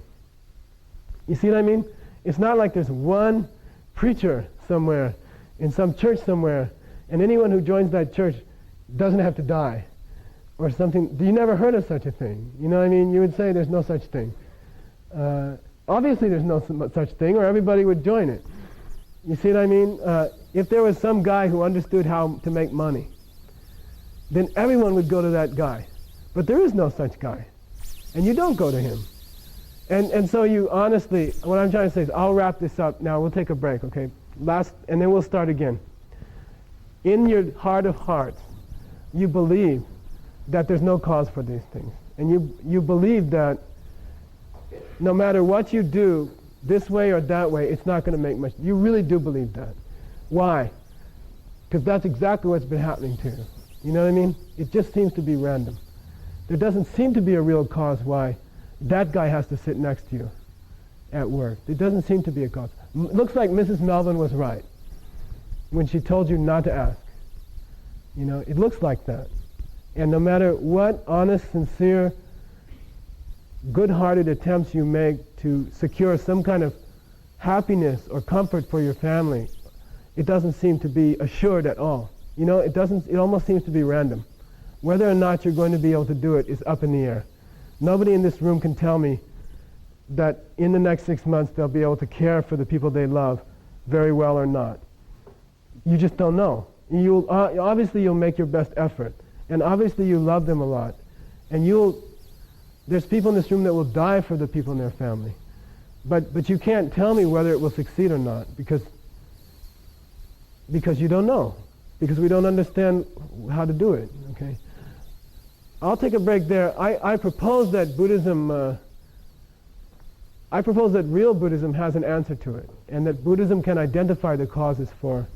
You see what I mean? It's not like there's one preacher somewhere in some church somewhere, and anyone who joins that church doesn't have to die or something. You never heard of such a thing. You know what I mean? You would say there's no such thing. Obviously there's no such thing, or everybody would join it. You see what I mean? If there was some guy who understood how to make money, then everyone would go to that guy. But there is no such guy. And you don't go to him. And so you honestly, what I'm trying to say is, I'll wrap this up now. We'll take a break, okay? And then we'll start again. In your heart of hearts, you believe that there's no cause for these things. And you believe that no matter what you do, this way or that way, it's not going to make much. You really do believe that. Why? Because that's exactly what's been happening to you. You know what I mean? It just seems to be random. There doesn't seem to be a real cause why that guy has to sit next to you at work. There doesn't seem to be a cause. Looks like Mrs. Melvin was right when she told you not to ask. You know, it looks like that. And no matter what honest, sincere, good-hearted attempts you make to secure some kind of happiness or comfort for your family, it doesn't seem to be assured at all. You know, it almost seems to be random. Whether or not you're going to be able to do it is up in the air. Nobody in this room can tell me that in the next 6 months they'll be able to care for the people they love very well or not. You just don't know. Obviously you'll make your best effort, and obviously you love them a lot, and there's people in this room that will die for the people in their family, but you can't tell me whether it will succeed or not, because you don't know, because we don't understand how to do it. Okay. I'll take a break there. I propose that real Buddhism has an answer to it, and that Buddhism can identify the causes for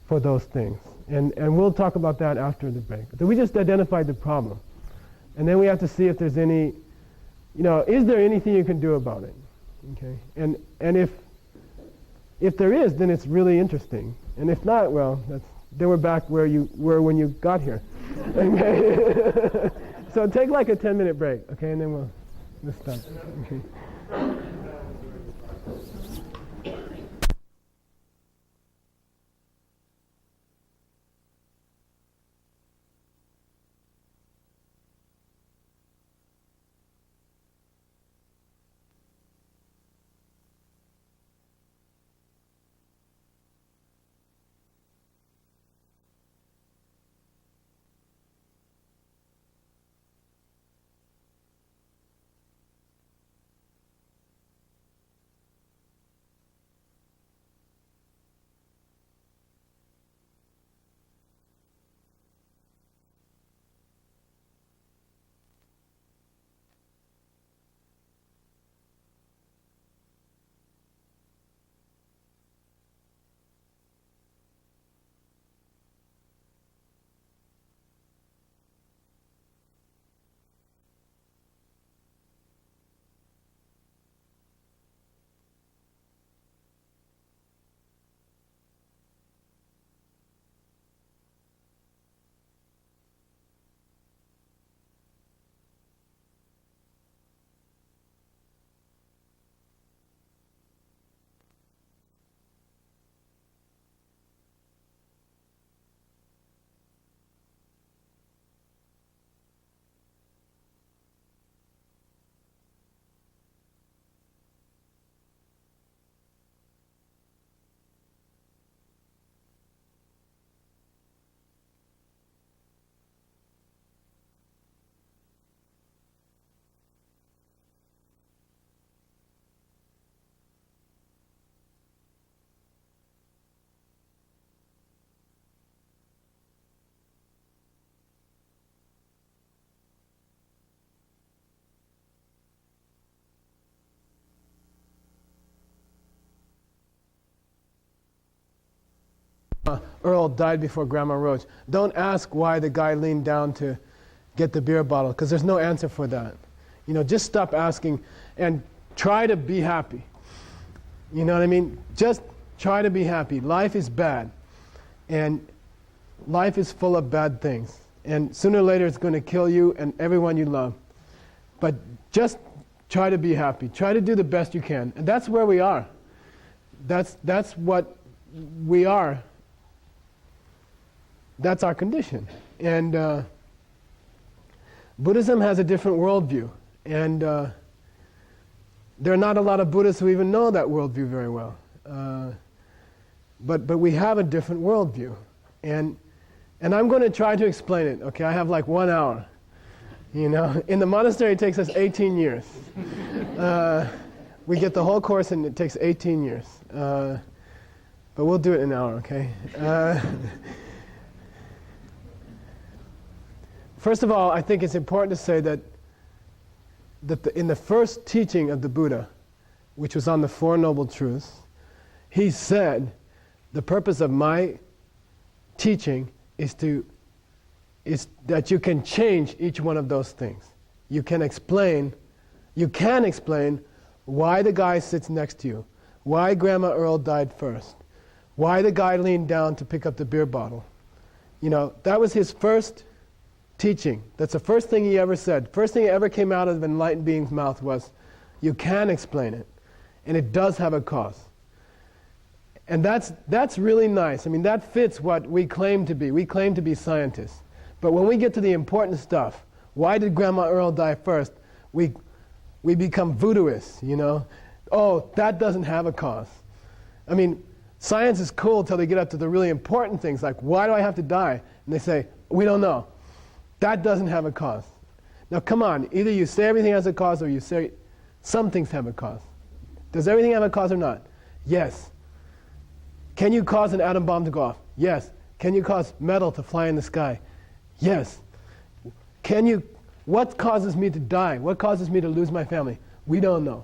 those things. And we'll talk about that after the break. So we just identified the problem. And then we have to see if there's any, is there anything you can do about it? Okay. And if there is, then it's really interesting. And if not, well, then we're back where you were when you got here. Okay. So take like a 10-minute break, okay, and then we'll start. Okay. Earl died before Grandma Roach. Don't ask why the guy leaned down to get the beer bottle, because there's no answer for that. Just stop asking and try to be happy. You know what I mean? Just try to be happy. Life is bad, and life is full of bad things. And sooner or later it's going to kill you and everyone you love. But just try to be happy. Try to do the best you can. And that's where we are. That's what we are. That's our condition. And Buddhism has a different worldview. And there are not a lot of Buddhists who even know that worldview very well. But we have a different worldview. And I'm going to try to explain it. Okay, I have like 1 hour. In the monastery it takes us 18 years. We get the whole course and it takes 18 years. But we'll do it in an hour, okay? First of all, I think it's important to say that in the first teaching of the Buddha, which was on the Four Noble Truths, he said, the purpose of my teaching is that you can change each one of those things. You can explain why the guy sits next to you, why Grandma Earl died first, why the guy leaned down to pick up the beer bottle. That was his first teaching. That's the first thing he ever said. First thing that ever came out of an enlightened being's mouth was, you can explain it, and it does have a cause. And that's really nice. I mean, that fits what we claim to be. We claim to be scientists. But when we get to the important stuff, why did Grandma Earl die first? We become voodooists, Oh, that doesn't have a cause. I mean, science is cool until they get up to the really important things, like, why do I have to die? And they say, we don't know. That doesn't have a cause. Now, come on. Either you say everything has a cause or you say some things have a cause. Does everything have a cause or not? Yes. Can you cause an atom bomb to go off? Yes. Can you cause metal to fly in the sky? Yes. What causes me to die? What causes me to lose my family? We don't know.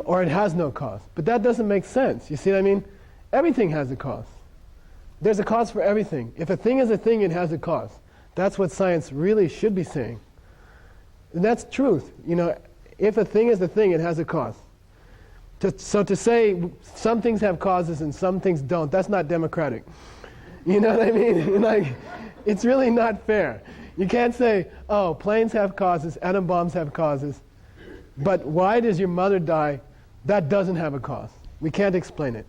Or it has no cause. But that doesn't make sense. You see what I mean? Everything has a cause. There's a cause for everything. If a thing is a thing, it has a cause. That's what science really should be saying. And that's truth. If a thing is a thing, it has a cause. So to say some things have causes and some things don't, that's not democratic. You know what I mean? It's really not fair. You can't say, oh, planes have causes, atom bombs have causes, but why does your mother die? That doesn't have a cause. We can't explain it.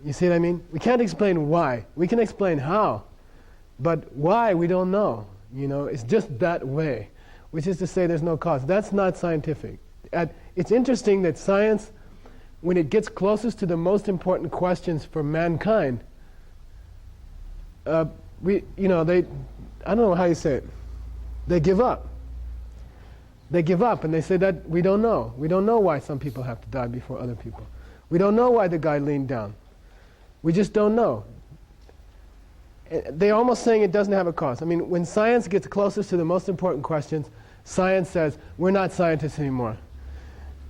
You see what I mean? We can't explain why. We can explain how, but why, we don't know. It's just that way, which is to say there's no cause. That's not scientific. It's interesting that science, when it gets closest to the most important questions for mankind, I don't know how you say it. They give up. They give up and they say that we don't know. We don't know why some people have to die before other people. We don't know why the guy leaned down. We just don't know. They're almost saying it doesn't have a cause. I mean, when science gets closest to the most important questions, science says, we're not scientists anymore.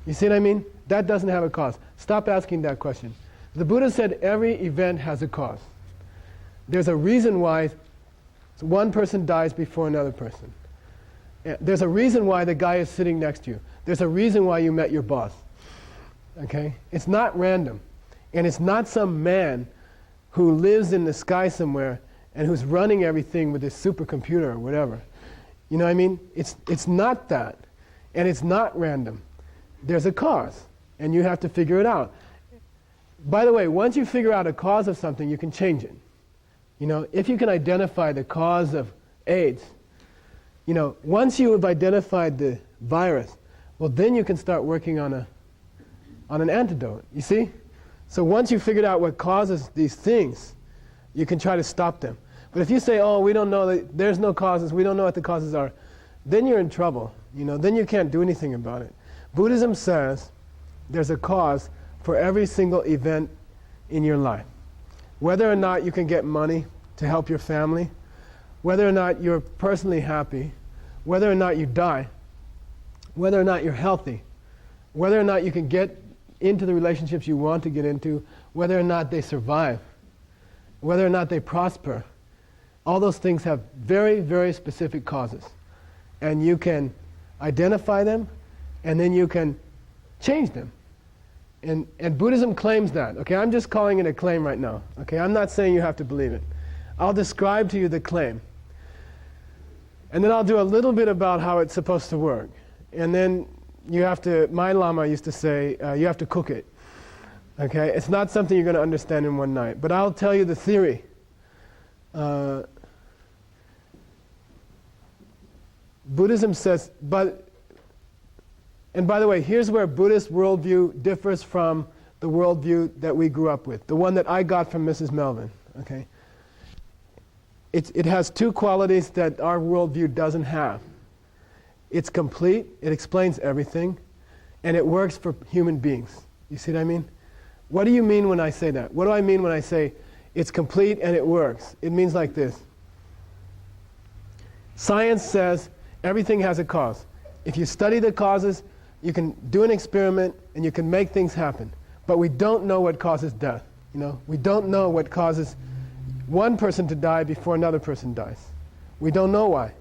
You see what I mean? That doesn't have a cause. Stop asking that question. The Buddha said every event has a cause. There's a reason why one person dies before another person. There's a reason why the guy is sitting next to you. There's a reason why you met your boss. Okay? It's not random. And it's not some man who lives in the sky somewhere and who's running everything with his supercomputer or whatever. You know what I mean? It's not that. And it's not random. There's a cause. And you have to figure it out. By the way, once you figure out a cause of something, you can change it. If you can identify the cause of AIDS, once you have identified the virus, well, then you can start working on an antidote. You see? So once you've figured out what causes these things, you can try to stop them. But if you say, oh, we don't know, there's no causes, we don't know what the causes are, then you're in trouble. Then you can't do anything about it. Buddhism says there's a cause for every single event in your life. Whether or not you can get money to help your family, whether or not you're personally happy, whether or not you die, whether or not you're healthy, whether or not you can get into the relationships you want to get into, whether or not they survive. whether or not they prosper, all those things have very, very specific causes. And you can identify them, and then you can change them. And Buddhism claims that. Okay, I'm just calling it a claim right now. Okay, I'm not saying you have to believe it. I'll describe to you the claim. And then I'll do a little bit about how it's supposed to work. And then you have to, my Lama used to say, you have to cook it. Okay, it's not something you're going to understand in one night. But I'll tell you the theory. Buddhism says, and by the way, here's where Buddhist worldview differs from the worldview that we grew up with, the one that I got from Mrs. Melvin. Okay, it has two qualities that our worldview doesn't have. It's complete, it explains everything, and it works for human beings. You see what I mean? What do you mean when I say that? What do I mean when I say it's complete and it works? It means like this. Science says everything has a cause. If you study the causes, you can do an experiment and you can make things happen. But we don't know what causes death. You know, we don't know what causes one person to die before another person dies. We don't know why.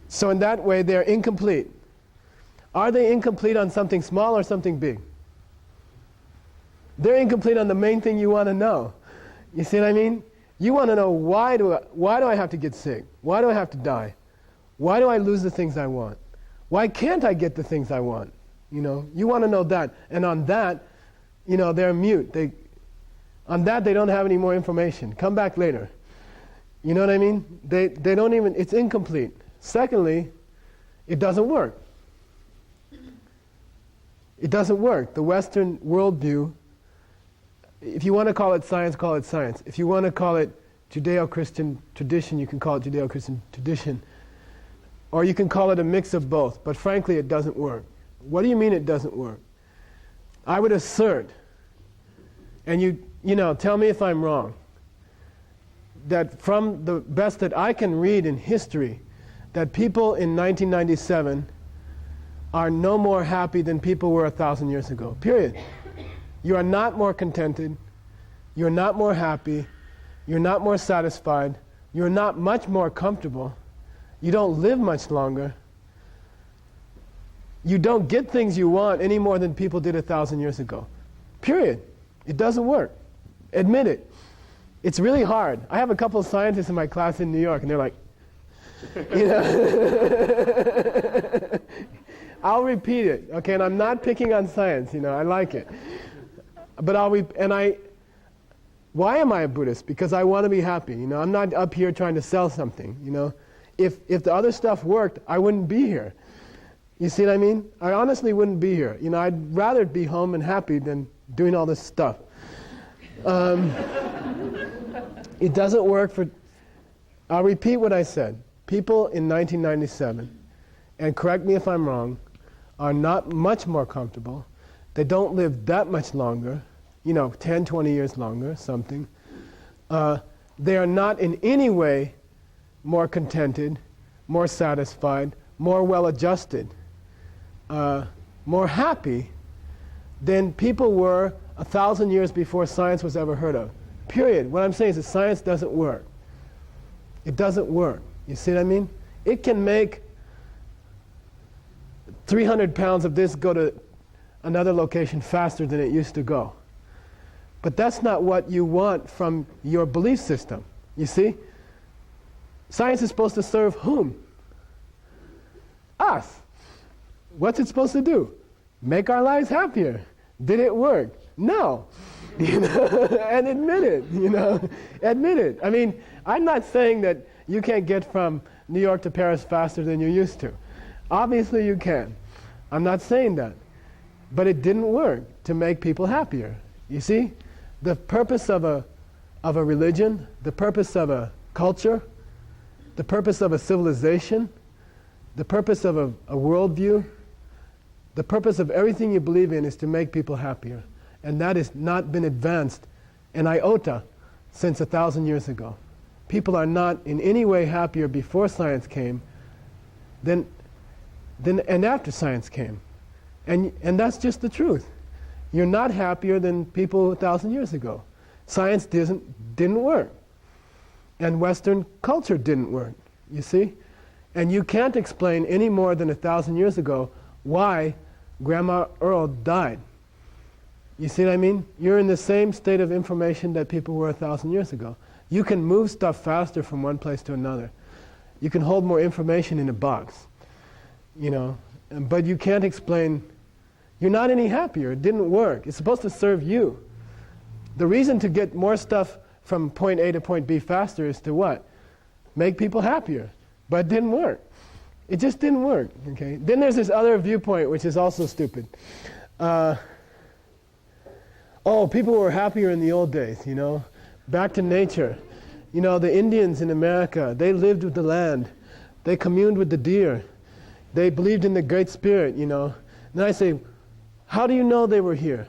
So in that way, they're incomplete. Are they incomplete on something small or something big? They're incomplete on the main thing you want to know. You see what I mean? You want to know, why do I have to get sick? Why do I have to die? Why do I lose the things I want? Why can't I get the things I want? You know, you want to know that. And on that, you know, they're mute. On that, they don't have any more information. Come back later. You know what I mean? They don't even, it's incomplete. Secondly, it doesn't work. It doesn't work. The Western worldview, if you want to call it science, call it science. If you want to call it Judeo-Christian tradition, you can call it Judeo-Christian tradition. Or you can call it a mix of both. But frankly, it doesn't work. What do you mean it doesn't work? I would assert, and you know, tell me if I'm wrong, that from the best that I can read in history, that people in 1997 are no more happy than people were 1,000 years ago. Period. You are not more contented. You're not more happy. You're not more satisfied. You're not much more comfortable. You don't live much longer. You don't get things you want any more than people did 1,000 years ago. Period. It doesn't work. Admit it. It's really hard. I have a couple of scientists in my class in New York, and they're like, you know. I'll repeat it, okay? And I'm not picking on science, you know. I like it. But why am I a Buddhist? Because I want to be happy, you know. I'm not up here trying to sell something, you know. If the other stuff worked, I wouldn't be here. You see what I mean? I honestly wouldn't be here. You know, I'd rather be home and happy than doing all this stuff. It doesn't work for... I'll repeat what I said. People in 1997, and correct me if I'm wrong, are not much more comfortable. They don't live that much longer, you know, 10, 20 years longer, something. They are not in any way more contented, more satisfied, more well-adjusted, more happy than people were 1,000 years before science was ever heard of. Period. What I'm saying is that science doesn't work. It doesn't work. You see what I mean? It can make 300 pounds of this go to another location faster than it used to go. But that's not what you want from your belief system. You see? Science is supposed to serve whom? Us. What's it supposed to do? Make our lives happier. Did it work? No. You know, and admit it, you know. Admit it. I mean, I'm not saying that you can't get from New York to Paris faster than you used to. Obviously you can. I'm not saying that. But it didn't work to make people happier. You see? The purpose of a religion, the purpose of a culture, the purpose of a civilization, the purpose of a worldview, the purpose of everything you believe in is to make people happier. And that has not been advanced an iota since 1,000 years ago. People are not in any way happier before science came than after science came. And that's just the truth. You're not happier than people 1,000 years ago. Science didn't work. And Western culture didn't work, you see? And you can't explain any more than 1,000 years ago why Grandma Earl died. You see what I mean? You're in the same state of information that people were 1,000 years ago. You can move stuff faster from one place to another. You can hold more information in a box, you know, but you can't explain, you're not any happier, it didn't work. It's supposed to serve you. The reason to get more stuff from point A to point B faster is to what? Make people happier. But it didn't work. It just didn't work, okay? Then there's this other viewpoint which is also stupid. Oh, people were happier in the old days, you know? Back to nature. You know, the Indians in America, they lived with the land. They communed with the deer. They believed in the Great Spirit, you know? And then I say, how do you know they were here?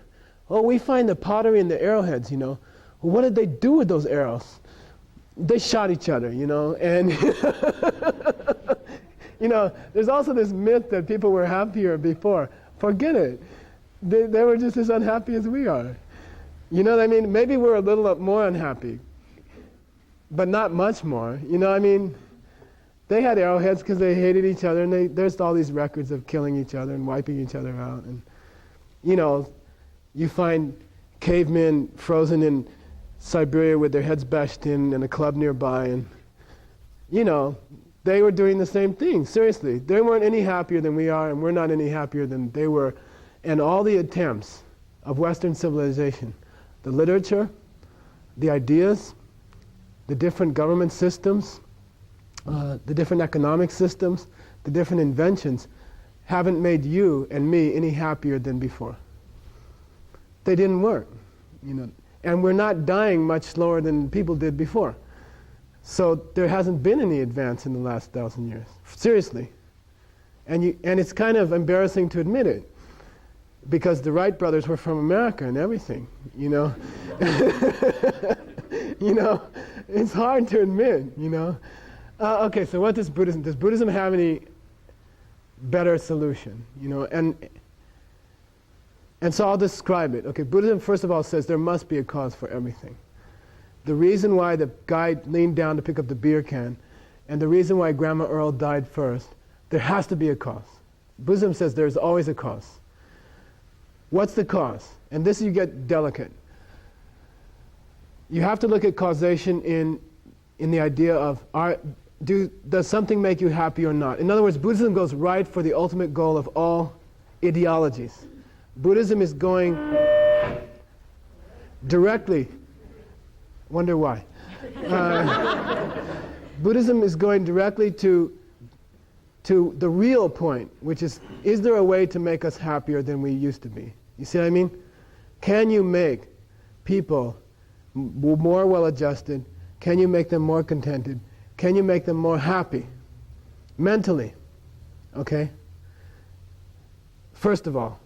Oh, we find the pottery and the arrowheads, you know? Well, what did they do with those arrows? They shot each other, you know? And, you know, there's also this myth that people were happier before. Forget it. They were just as unhappy as we are. You know what I mean? Maybe we're a little more unhappy, but not much more. You know what I mean? They had arrowheads because they hated each other, and there's all these records of killing each other and wiping each other out. And, you know, you find cavemen frozen in Siberia with their heads bashed in and a club nearby, and, you know, they were doing the same thing, seriously. They weren't any happier than we are, and we're not any happier than they were. And all the attempts of Western civilization, the literature, the ideas, the different government systems, the different economic systems, the different inventions, haven't made you and me any happier than before. They didn't work, you know. And we're not dying much slower than people did before. So there hasn't been any advance in the last 1,000 years, seriously. And it's kind of embarrassing to admit it, because the Wright brothers were from America and everything, you know. You know, it's hard to admit, you know. Okay, so what does Buddhism have any better solution, you know? And so I'll describe it. Okay, Buddhism first of all says there must be a cause for everything. The reason why the guy leaned down to pick up the beer can, and the reason why Grandma Earl died first, there has to be a cause. Buddhism says there's always a cause. What's the cause? And this you get delicate. You have to look at causation in the idea of does something make you happy or not? In other words, Buddhism goes right for the ultimate goal of all ideologies. Buddhism is going directly, wonder why. Buddhism is going directly to the real point, which is there a way to make us happier than we used to be? You see what I mean? Can you make people more well-adjusted? Can you make them more contented? Can you make them more happy? Mentally, okay? First of all.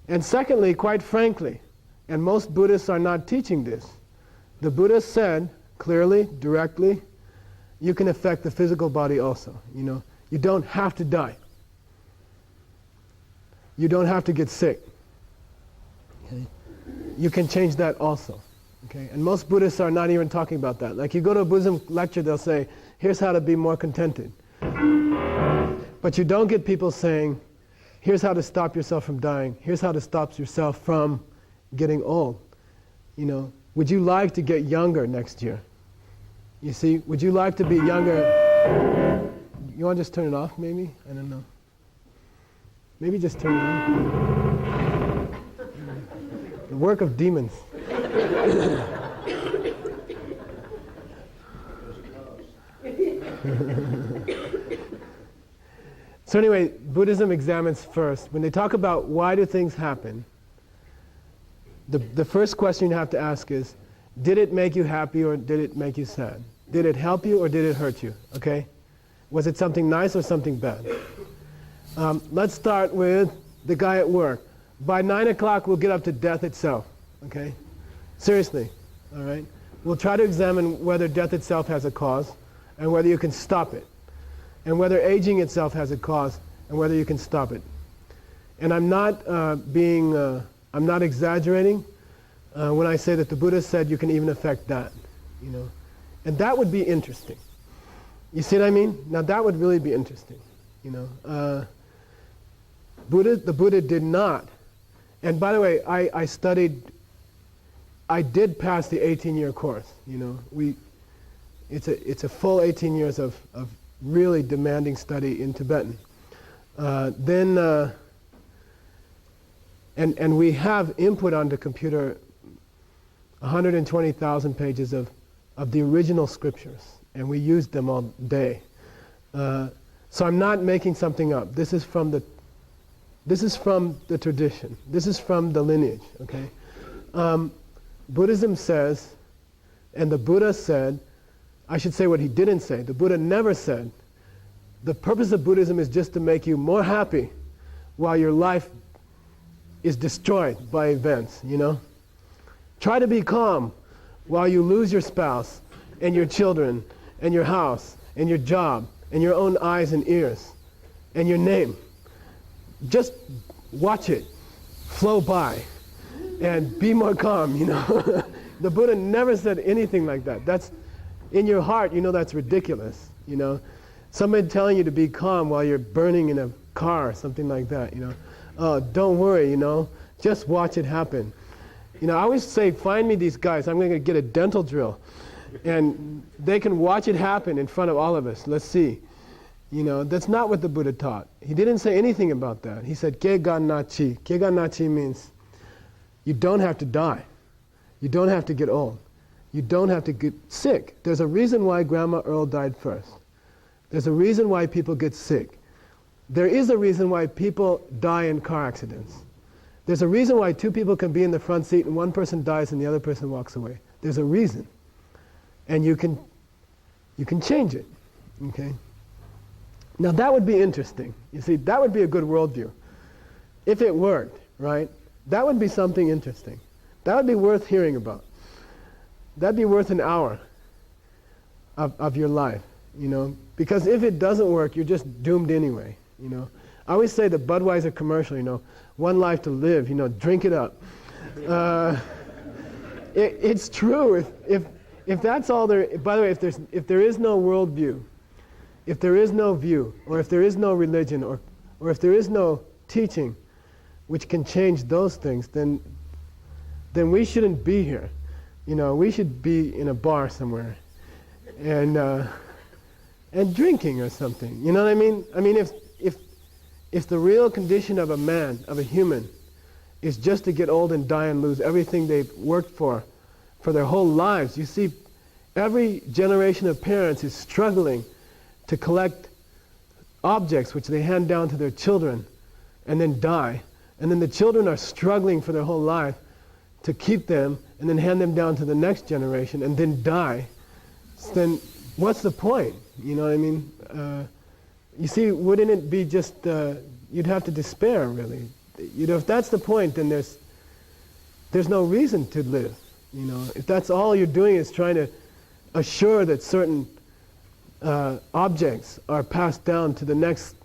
And secondly, quite frankly, and most Buddhists are not teaching this, the Buddha said clearly, directly, you can affect the physical body also, you know. You don't have to die. You don't have to get sick. Okay? You can change that also. Okay? And most Buddhists are not even talking about that. Like you go to a Buddhism lecture, they'll say, here's how to be more contented. But you don't get people saying, here's how to stop yourself from dying. Here's how to stop yourself from getting old. You know, would you like to get younger next year? You see, would you like to be younger? You want to just turn it off, maybe? I don't know. Maybe just turn it off. The work of demons. So anyway, Buddhism examines first. When they talk about why do things happen, the first question you have to ask is, did it make you happy or did it make you sad? Did it help you or did it hurt you? Okay? Was it something nice or something bad? Let's start with the guy at work. By 9 o'clock, we'll get up to death itself. Okay? Seriously. All right? We'll try to examine whether death itself has a cause and whether you can stop it. And whether aging itself has a cause and whether you can stop it. And I'm not I'm not exaggerating. when I say that the Buddha said you can even affect that, you know. And that would be interesting. You see what I mean? Now that would really be interesting, you know. The Buddha did not. And by the way, I did pass the 18-year course, you know. It's a full 18 years of really demanding study in Tibetan. And we have input on the computer 120,000 pages of the original scriptures, and we used them all day. So I'm not making something up. This is from the tradition. This is from the lineage, okay? Buddhism says, and the Buddha said, I should say what he didn't say. The Buddha never said, the purpose of Buddhism is just to make you more happy while your life is destroyed by events, you know? Try to be calm while you lose your spouse and your children and your house and your job and your own eyes and ears and your name. Just watch it flow by and be more calm, you know? The Buddha never said anything like that. That's in your heart, you know that's ridiculous, you know? Somebody telling you to be calm while you're burning in a car or something like that, you know? Oh, don't worry, you know? Just watch it happen. You know, I always say, find me these guys. I'm going to get a dental drill. And they can watch it happen in front of all of us. Let's see. You know, that's not what the Buddha taught. He didn't say anything about that. He said, Ke ga na chi. Ke ga na chi means you don't have to die. You don't have to get old. You don't have to get sick. There's a reason why Grandma Earl died first. There's a reason why people get sick. There is a reason why people die in car accidents. There's a reason why two people can be in the front seat and one person dies and the other person walks away. There's a reason. And you can change it, okay? Now that would be interesting. You see, that would be a good worldview. If it worked, right? That would be something interesting. That would be worth hearing about. That'd be worth an hour of your life, you know? Because if it doesn't work, you're just doomed anyway, you know? I always say the Budweiser commercial, you know, one life to live, you know, drink it up. It's true. If that's all there, by the way, if there is no worldview, if there is no view, or if there is no religion, or if there is no teaching which can change those things, then we shouldn't be here. You know, we should be in a bar somewhere and drinking or something. You know what I mean? I mean, if the real condition of a man, of a human, is just to get old and die and lose everything they've worked for their whole lives, you see, every generation of parents is struggling to collect objects which they hand down to their children and then die. And then the children are struggling for their whole life to keep them and then hand them down to the next generation and then die. So then what's the point? You know what I mean? You see, wouldn't it be just, you'd have to despair, really. You know, if that's the point, then there's no reason to live. You know, if that's all you're doing is trying to assure that certain objects are passed down to the next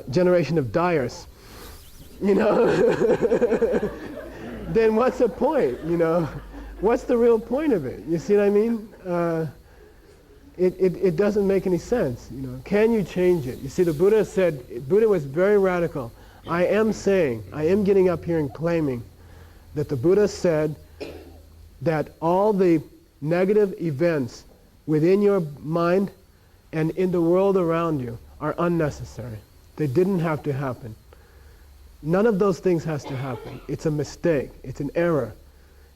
generation of dyers, you know, then what's the point, you know? What's the real point of it? You see what I mean? It doesn't make any sense, you know. Can you change it? You see, the Buddha said, Buddha was very radical. I am getting up here and claiming that the Buddha said that all the negative events within your mind and in the world around you are unnecessary. They didn't have to happen. None of those things has to happen. It's a mistake. It's an error.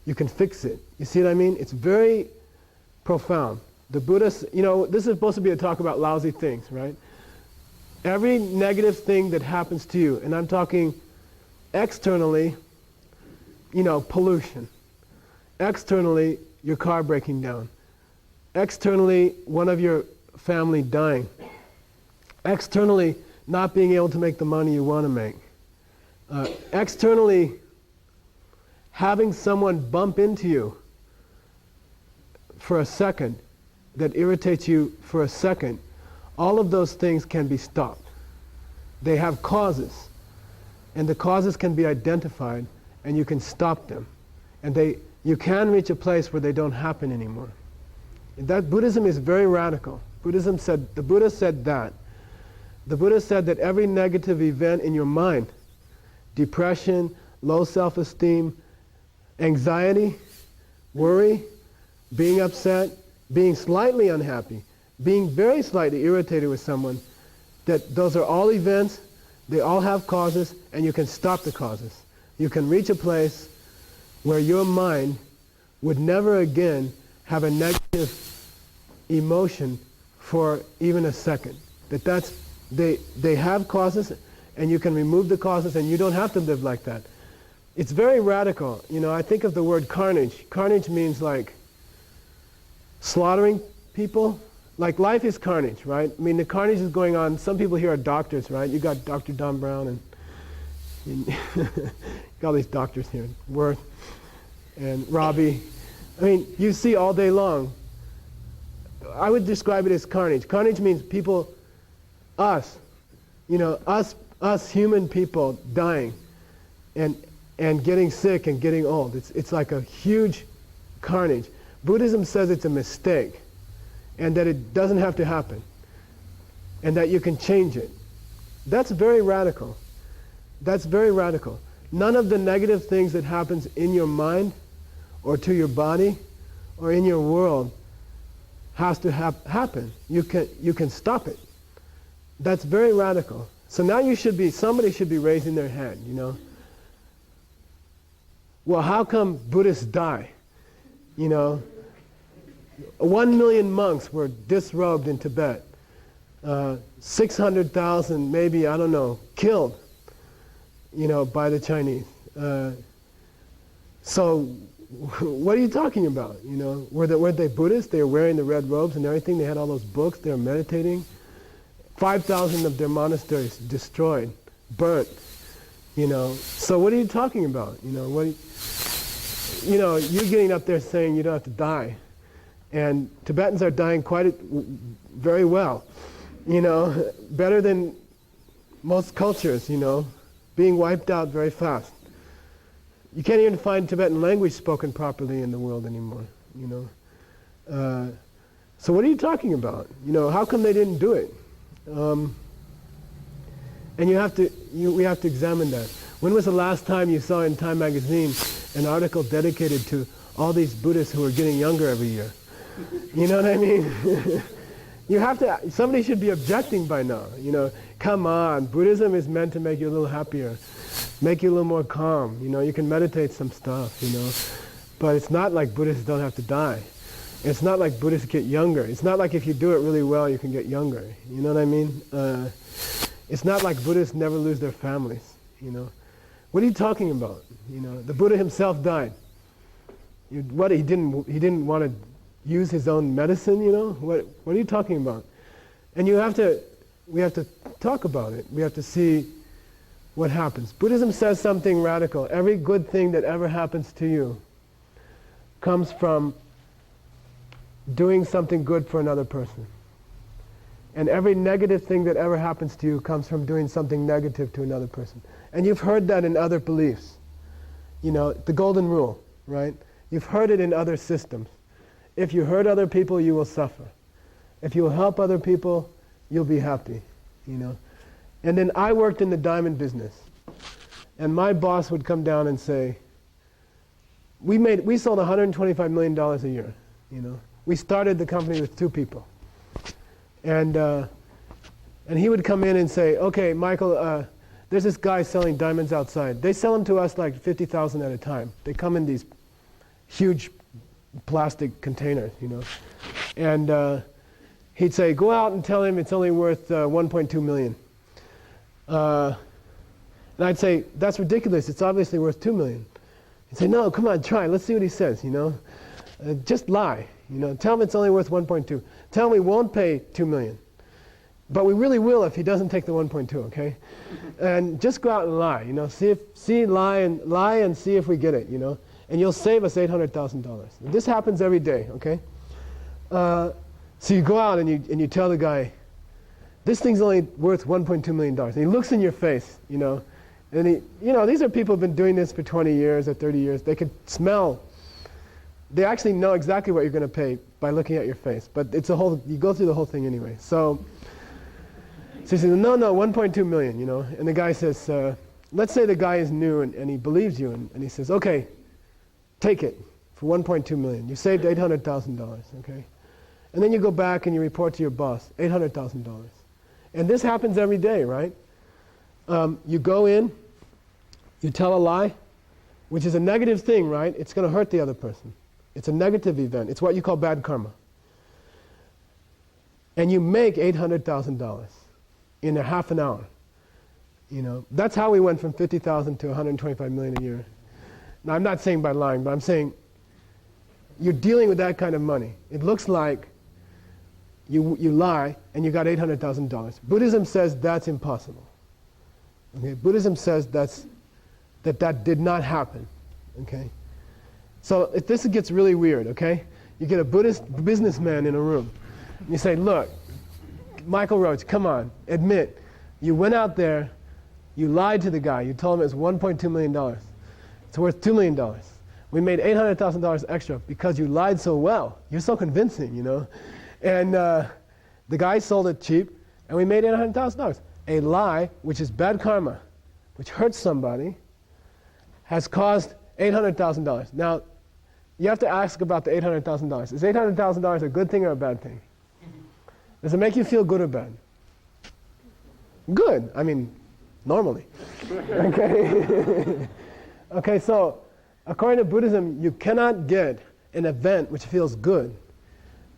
You can fix it. You see what I mean? It's very profound. The Buddha, you know, this is supposed to be a talk about lousy things, right? Every negative thing that happens to you, and I'm talking externally, you know, pollution. Externally, your car breaking down. Externally, one of your family dying. Externally, not being able to make the money you want to make. Externally, having someone bump into you for a second that irritates you for a second, all of those things can be stopped. They have causes, and the causes can be identified, and you can stop them. And you can reach a place where they don't happen anymore. That Buddhism is very radical. The Buddha said that. The Buddha said that every negative event in your mind, depression, low self-esteem, anxiety, worry, being upset, being slightly unhappy, being very slightly irritated with someone, that those are all events, they all have causes, and you can stop the causes. You can reach a place where your mind would never again have a negative emotion for even a second. They have causes, and you can remove the causes, and you don't have to live like that. It's very radical. I think of the word carnage. Carnage means like slaughtering people. Like life is carnage, right? I mean, the carnage is going on. Some people here are doctors, right? You got Dr. Don Brown and got all these doctors here, Worth and Robbie. I mean, you see all day long. I would describe it as carnage. Carnage means people, us human people dying and getting sick and getting old. It's like a huge carnage. Buddhism says it's a mistake, and that it doesn't have to happen, and that you can change it. That's very radical. That's very radical. None of the negative things that happens in your mind or to your body or in your world has to happen. You can stop it. That's very radical. So now somebody should be raising their hand, Well, how come Buddhists die? 1 million monks were disrobed in Tibet. 600,000, maybe, I don't know, killed, by the Chinese. So what are you talking about? Weren't they Buddhists? They were wearing the red robes and everything. They had all those books. They were meditating. 5,000 of their monasteries destroyed, burnt. So what are you talking about? You're getting up there saying you don't have to die. And Tibetans are dying very well, better than most cultures, being wiped out very fast. You can't even find Tibetan language spoken properly in the world anymore, So what are you talking about? How come they didn't do it? And we have to examine that. When was the last time you saw in Time magazine an article dedicated to all these Buddhists who are getting younger every year? You know what I mean? Somebody should be objecting by now. Come on, Buddhism is meant to make you a little happier, make you a little more calm. You can meditate some stuff, But it's not like Buddhists don't have to die. It's not like Buddhists get younger. It's not like if you do it really well, you can get younger. You know what I mean? It's not like Buddhists never lose their families, What are you talking about? The Buddha himself died. He didn't want to use his own medicine, What are you talking about? And we have to talk about it. We have to see what happens. Buddhism says something radical. Every good thing that ever happens to you comes from doing something good for another person. And every negative thing that ever happens to you comes from doing something negative to another person. And you've heard that in other beliefs. The golden rule, right? You've heard it in other systems. If you hurt other people, you will suffer. If you help other people, you'll be happy, And then I worked in the diamond business. And my boss would come down and say, we sold $125 million a year, We started the company with 2 people. And he would come in and say, okay, Michael, there's this guy selling diamonds outside. They sell them to us like 50,000 at a time. They come in these huge plastic containers, And he'd say, go out and tell him it's only worth 1.2 million. And I'd say, that's ridiculous. It's obviously worth 2 million. He'd say, no, come on, try. Let's see what he says, Just lie. Tell him it's only worth 1.2. Tell him we won't pay 2 million. But we really will if he doesn't take the 1.2, okay? And just go out and lie, lie and see if we get it, And you'll save us $800,000. This happens every day, okay? So you go out and you tell the guy, this thing's only worth $1.2 million. And he looks in your face, and And these are people who've been doing this for 20 years or 30 years. They could smell. They actually know exactly what you're going to pay by looking at your face. But it's you go through the whole thing anyway. So he says, no, 1.2 million, And the guy says, let's say the guy is new and he believes you. And he says, okay, take it for 1.2 million. You saved $800,000, okay? And then you go back and you report to your boss, $800,000. And this happens every day, right? You go in, you tell a lie, which is a negative thing, right? It's going to hurt the other person. It's a negative event. It's what you call bad karma. And you make $800,000 in a half an hour. That's how we went from 50,000 to 125 million a year. Now, I'm not saying by lying, but I'm saying you're dealing with that kind of money. It looks like you lie and you got $800,000. Buddhism says that's impossible. Okay? Buddhism says that did not happen. Okay? So if this gets really weird, okay? You get a Buddhist businessman in a room. And you say, look, Michael Roach, come on, admit, you went out there, you lied to the guy, you told him it was $1.2 million. It's worth $2 million. We made $800,000 extra because you lied so well. You're so convincing, And the guy sold it cheap, and we made $800,000. A lie, which is bad karma, which hurts somebody, has caused $800,000. Now, you have to ask about the $800,000. Is $800,000 a good thing or a bad thing? Does it make you feel good or bad? Good. I mean, normally. Okay? Okay, so according to Buddhism, you cannot get an event which feels good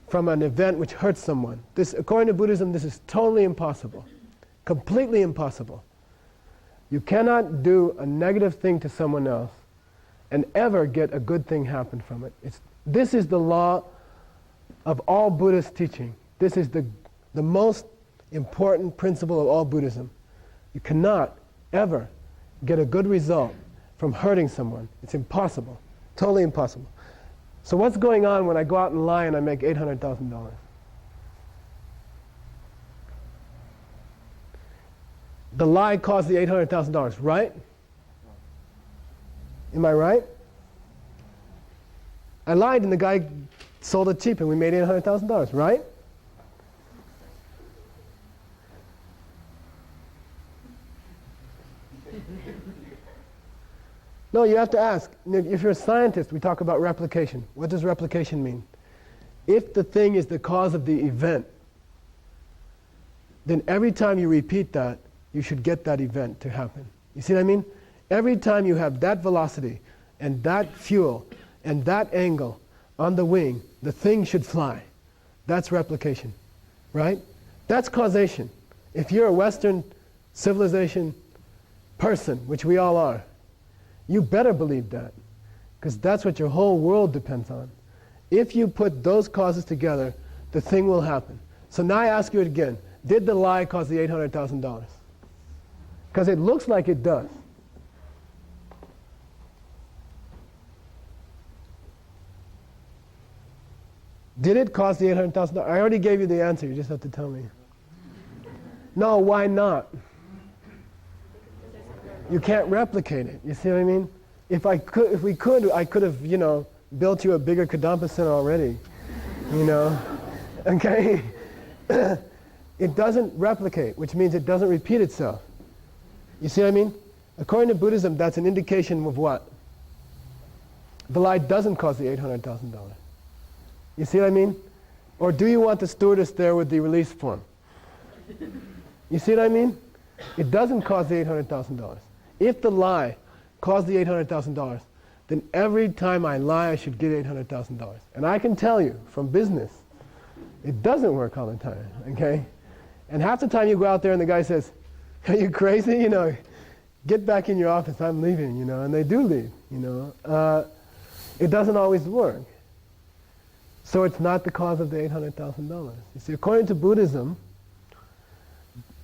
from an event which hurts someone. According to Buddhism, this is totally impossible. Completely impossible. You cannot do a negative thing to someone else and ever get a good thing happen from it. This is the law of all Buddhist teaching. This is the most important principle of all Buddhism. You cannot ever get a good result from hurting someone. It's impossible. Totally impossible. So what's going on when I go out and lie and I make $800,000? The lie caused the $800,000, right? Am I right? I lied and the guy sold it cheap and we made $800,000, right? No, you have to ask. If you're a scientist, we talk about replication. What does replication mean? If the thing is the cause of the event, then every time you repeat that, you should get that event to happen. You see what I mean? Every time you have that velocity and that fuel and that angle on the wing, the thing should fly. That's replication, right? That's causation. If you're a Western civilization person, which we all are, you better believe that, because that's what your whole world depends on. If you put those causes together, the thing will happen. So now I ask you again, did the lie cause the $800,000? Because it looks like it does. Did it cause the $800,000? I already gave you the answer, you just have to tell me. No, why not? You can't replicate it. You see what I mean? If we could, I could have, built you a bigger Kadampa center already. Okay? It doesn't replicate, which means it doesn't repeat itself. You see what I mean? According to Buddhism, that's an indication of what? The lie doesn't cause the $800,000. You see what I mean? Or do you want the stewardess there with the release form? You see what I mean? It doesn't cause the $800,000. If the lie caused the $800,000, then every time I lie, I should get $800,000. And I can tell you from business, it doesn't work all the time, okay? And half the time you go out there and the guy says, are you crazy? Get back in your office, I'm leaving, and they do leave, It doesn't always work. So it's not the cause of the $800,000. You see, according to Buddhism,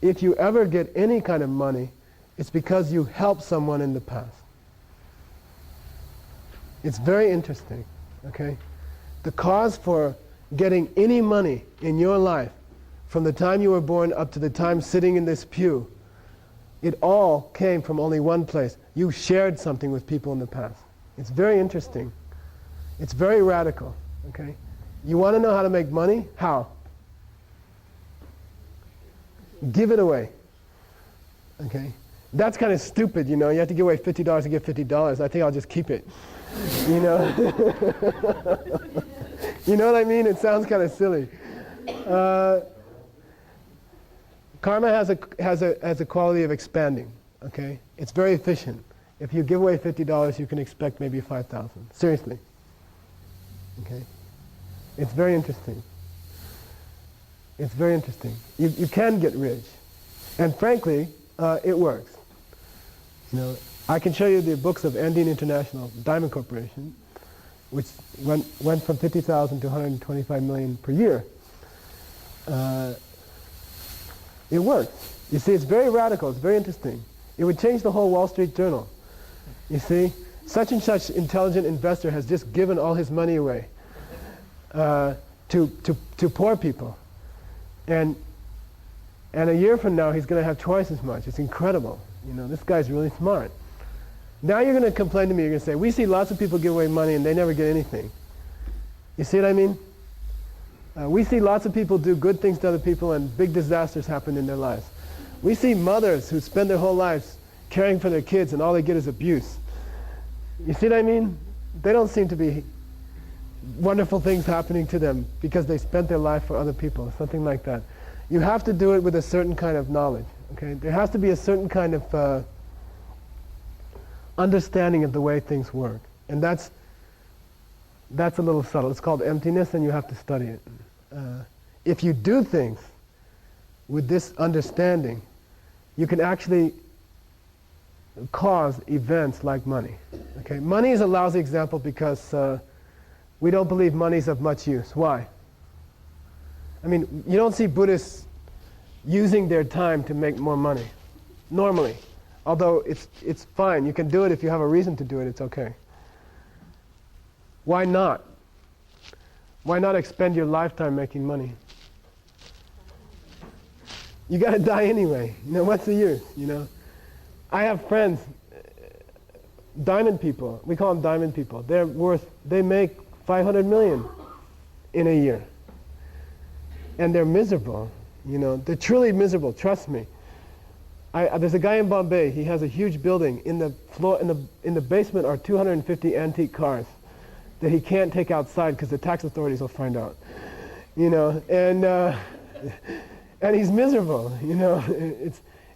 if you ever get any kind of money, it's because you helped someone in the past. It's very interesting, okay? The cause for getting any money in your life, from the time you were born up to the time sitting in this pew, It all came from only one place. You shared something with people in the past. It's very interesting. It's very radical. Okay? You want to know how to make money? How? Give it away. Okay? That's kind of stupid, you know. You have to give away $50 to get $50. I think I'll just keep it. You know? You know what I mean? It sounds kind of silly. Karma has a quality of expanding. Okay? It's very efficient. If you give away $50, you can expect maybe 5,000. Seriously. Okay? It's very interesting. It's very interesting. You can get rich. And frankly, it works. You know, I can show you the books of Andine International, Diamond Corporation, which went from 50,000 to 125 million per year. It works. You see, it's very radical. It's very interesting. It would change the whole Wall Street Journal. You see, such and such intelligent investor has just given all his money away to poor people. And a year from now, he's going to have twice as much. It's incredible. You know, this guy's really smart. Now you're going to complain to me. You're going to say, we see lots of people give away money and they never get anything. You see what I mean? We see lots of people do good things to other people and big disasters happen in their lives. We see mothers who spend their whole lives caring for their kids and all they get is abuse. You see what I mean? They don't seem to be wonderful things happening to them because they spent their life for other people, something like that. You have to do it with a certain kind of knowledge. Okay? There has to be a certain kind of understanding of the way things work. And that's a little subtle. It's called emptiness and you have to study it. If you do things with this understanding, you can actually cause events like money. Okay? Money is a lousy example because we don't believe money is of much use. Why? I mean, you don't see Buddhists using their time to make more money, normally. Although it's fine. You can do it if you have a reason to do it. It's okay. Why not? Why not expend your lifetime making money? You got to die anyway. You know, what's the use? You know, I have friends, diamond people. We call them diamond people. They make 500 million in a year, and they're miserable. You know, they're truly miserable. Trust me. There's a guy in Bombay. He has a huge building. In the basement are 250 antique cars that he can't take outside because the tax authorities will find out. You know, and he's miserable. You know,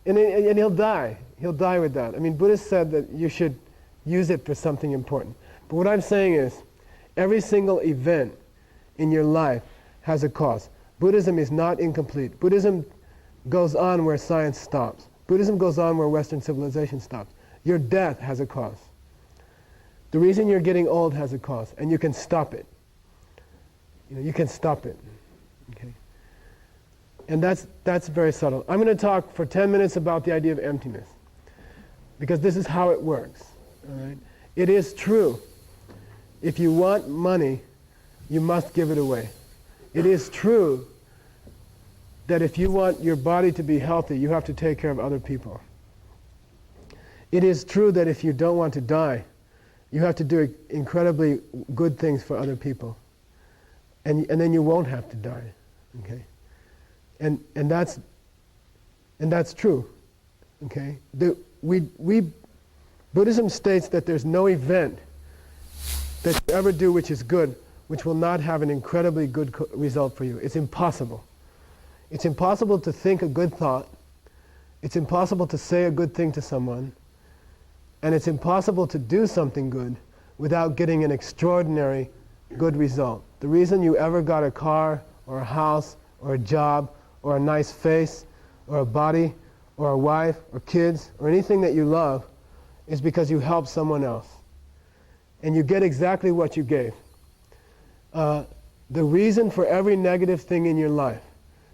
and he'll die. He'll die with that. I mean, Buddhists said that you should use it for something important. But what I'm saying is, every single event in your life has a cause. Buddhism is not incomplete. Buddhism goes on where science stops. Buddhism goes on where Western civilization stops. Your death has a cause. The reason you're getting old has a cause, and you can stop it. You know, you can stop it. Okay? And that's very subtle. I'm going to talk for 10 minutes about the idea of emptiness, because this is how it works. All right? It is true. If you want money, you must give it away. It is true that if you want your body to be healthy, you have to take care of other people. It is true that if you don't want to die, you have to do incredibly good things for other people. And then you won't have to die. Okay? And that's true. Okay? Buddhism states that there's no event that you ever do which is good, which will not have an incredibly good result for you. It's impossible. It's impossible to think a good thought. It's impossible to say a good thing to someone. And it's impossible to do something good without getting an extraordinary good result. The reason you ever got a car or a house or a job or a nice face or a body or a wife or kids or anything that you love is because you helped someone else. And you get exactly what you gave. The reason for every negative thing in your life,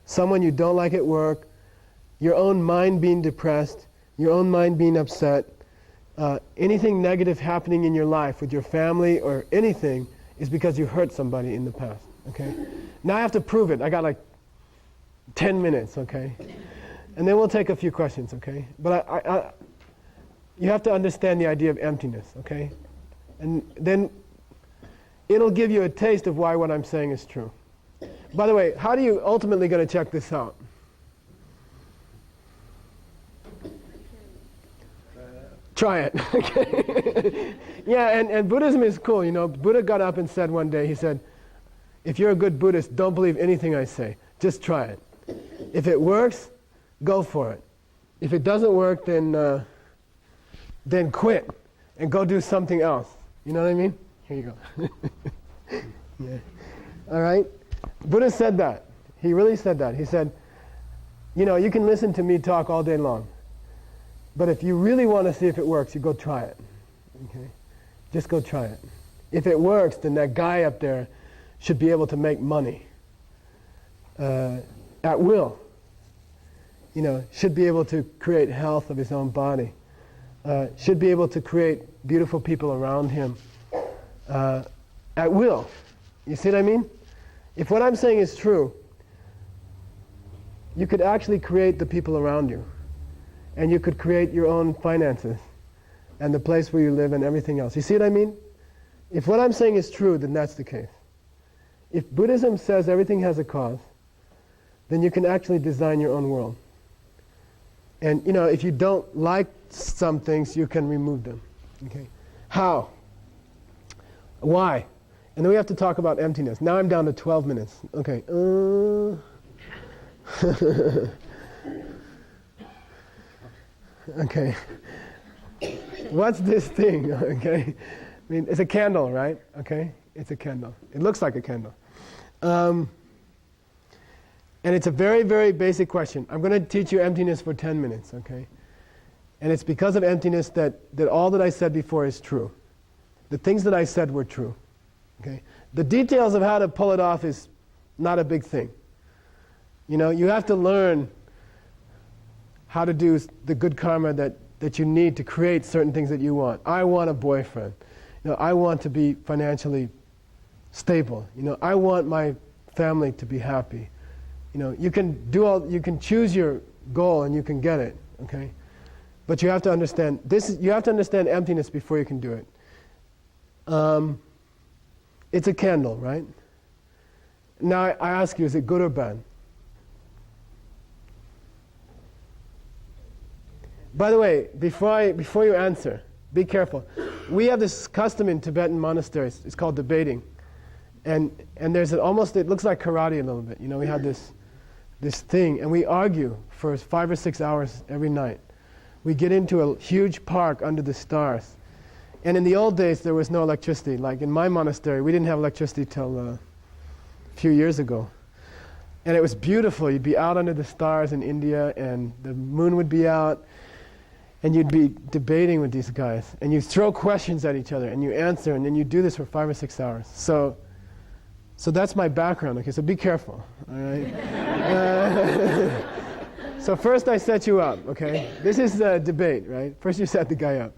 someone you don't like at work, your own mind being depressed, your own mind being upset, anything negative happening in your life with your family or anything is because you hurt somebody in the past. Okay? Now I have to prove it. I got like 10 minutes, okay? And then we'll take a few questions, okay? But you have to understand the idea of emptiness, okay? And then it'll give you a taste of why what I'm saying is true. By the way, how are you ultimately going to check this out? Try it. Okay. Yeah, and Buddhism is cool. You know, Buddha got up and said one day, he said, if you're a good Buddhist, don't believe anything I say. Just try it. If it works, go for it. If it doesn't work, then quit and go do something else. You know what I mean? Here you go. Yeah. All right? Buddha said that. He really said that. He said, you know, you can listen to me talk all day long. But if you really want to see if it works, you go try it. Okay? Just go try it. If it works, then that guy up there should be able to make money at will. You know, should be able to create health of his own body. Should be able to create beautiful people around him at will. You see what I mean? If what I'm saying is true, you could actually create the people around you. And you could create your own finances and the place where you live and everything else. You see what I mean? If what I'm saying is true, then that's the case. If Buddhism says everything has a cause, then you can actually design your own world. And you know, if you don't like some things, you can remove them. Okay? How? Why? And then we have to talk about emptiness. Now I'm down to 12 minutes. Okay. Okay. What's this thing? Okay. I mean, it's a candle, right? Okay. It's a candle. It looks like a candle. And it's a very, very basic question. I'm going to teach you emptiness for 10 minutes, okay? And it's because of emptiness that all that I said before is true. The things that I said were true, okay? The details of how to pull it off is not a big thing. You know, you have to learn how to do the good karma that you need to create certain things that you want. I want a boyfriend. You know, I want to be financially stable. You know, I want my family to be happy. You know, you can choose your goal and you can get it, okay? But you have to understand you have to understand emptiness before you can do it. It's a candle, right? Now I ask you, is it good or bad? By the way, before you answer, be careful. We have this custom in Tibetan monasteries. It's called debating. And there's it looks like karate a little bit. You know, we have this thing, and we argue for 5 or 6 hours every night. We get into a huge park under the stars. And in the old days, there was no electricity. Like in my monastery, we didn't have electricity till a few years ago. And it was beautiful. You'd be out under the stars in India, and the moon would be out, and you'd be debating with these guys. And you throw questions at each other, and you answer, and then you do this for 5 or 6 hours. So that's my background, okay? So be careful, all right? So first I set you up, okay? This is a debate, right? First you set the guy up.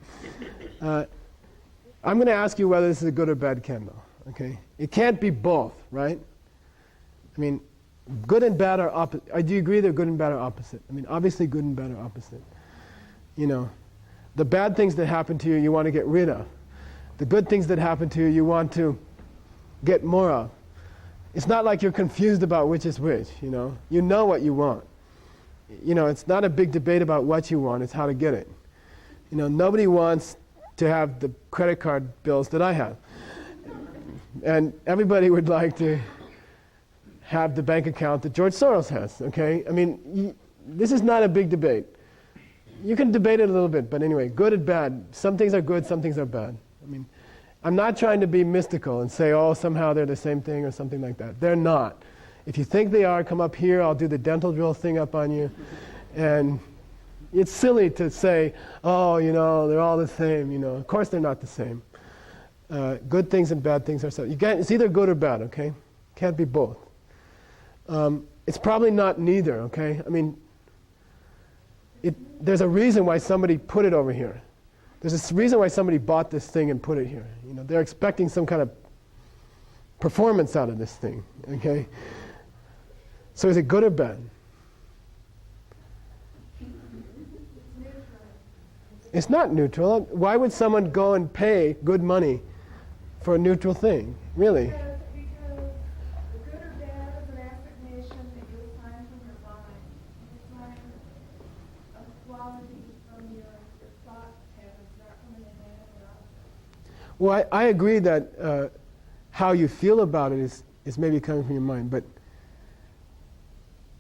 I'm going to ask you whether this is a good or bad candle, okay? It can't be both, right? I mean, good and bad are opposite. Do you agree that good and bad are opposite? I mean, obviously good and bad are opposite. You know, the bad things that happen to you, you want to get rid of. The good things that happen to you, you want to get more of. It's not like you're confused about which is which, you know. You know what you want. You know, it's not a big debate about what you want, it's how to get it. You know, nobody wants to have the credit card bills that I have. And everybody would like to have the bank account that George Soros has, okay? I mean, this is not a big debate. You can debate it a little bit, but anyway, good and bad. Some things are good, some things are bad. I mean, I'm not trying to be mystical and say, oh, somehow they're the same thing or something like that. They're not. If you think they are, come up here, I'll do the dental drill thing up on you. And it's silly to say, oh, you know, they're all the same, you know. Of course they're not the same. Good things and bad things are so. It's either good or bad, okay? Can't be both. It's probably not neither, okay? I mean, there's a reason why somebody put it over here. There's a reason why somebody bought this thing and put it here. You know, they're expecting some kind of performance out of this thing, okay? So is it good or bad? It's not neutral. Why would someone go and pay good money for a neutral thing? Really? Because the good or bad is an affirmation that you assign from your mind. You assign a quality from your thought patterns, not from an inanimate object. Well, I agree that how you feel about it is maybe coming from your mind,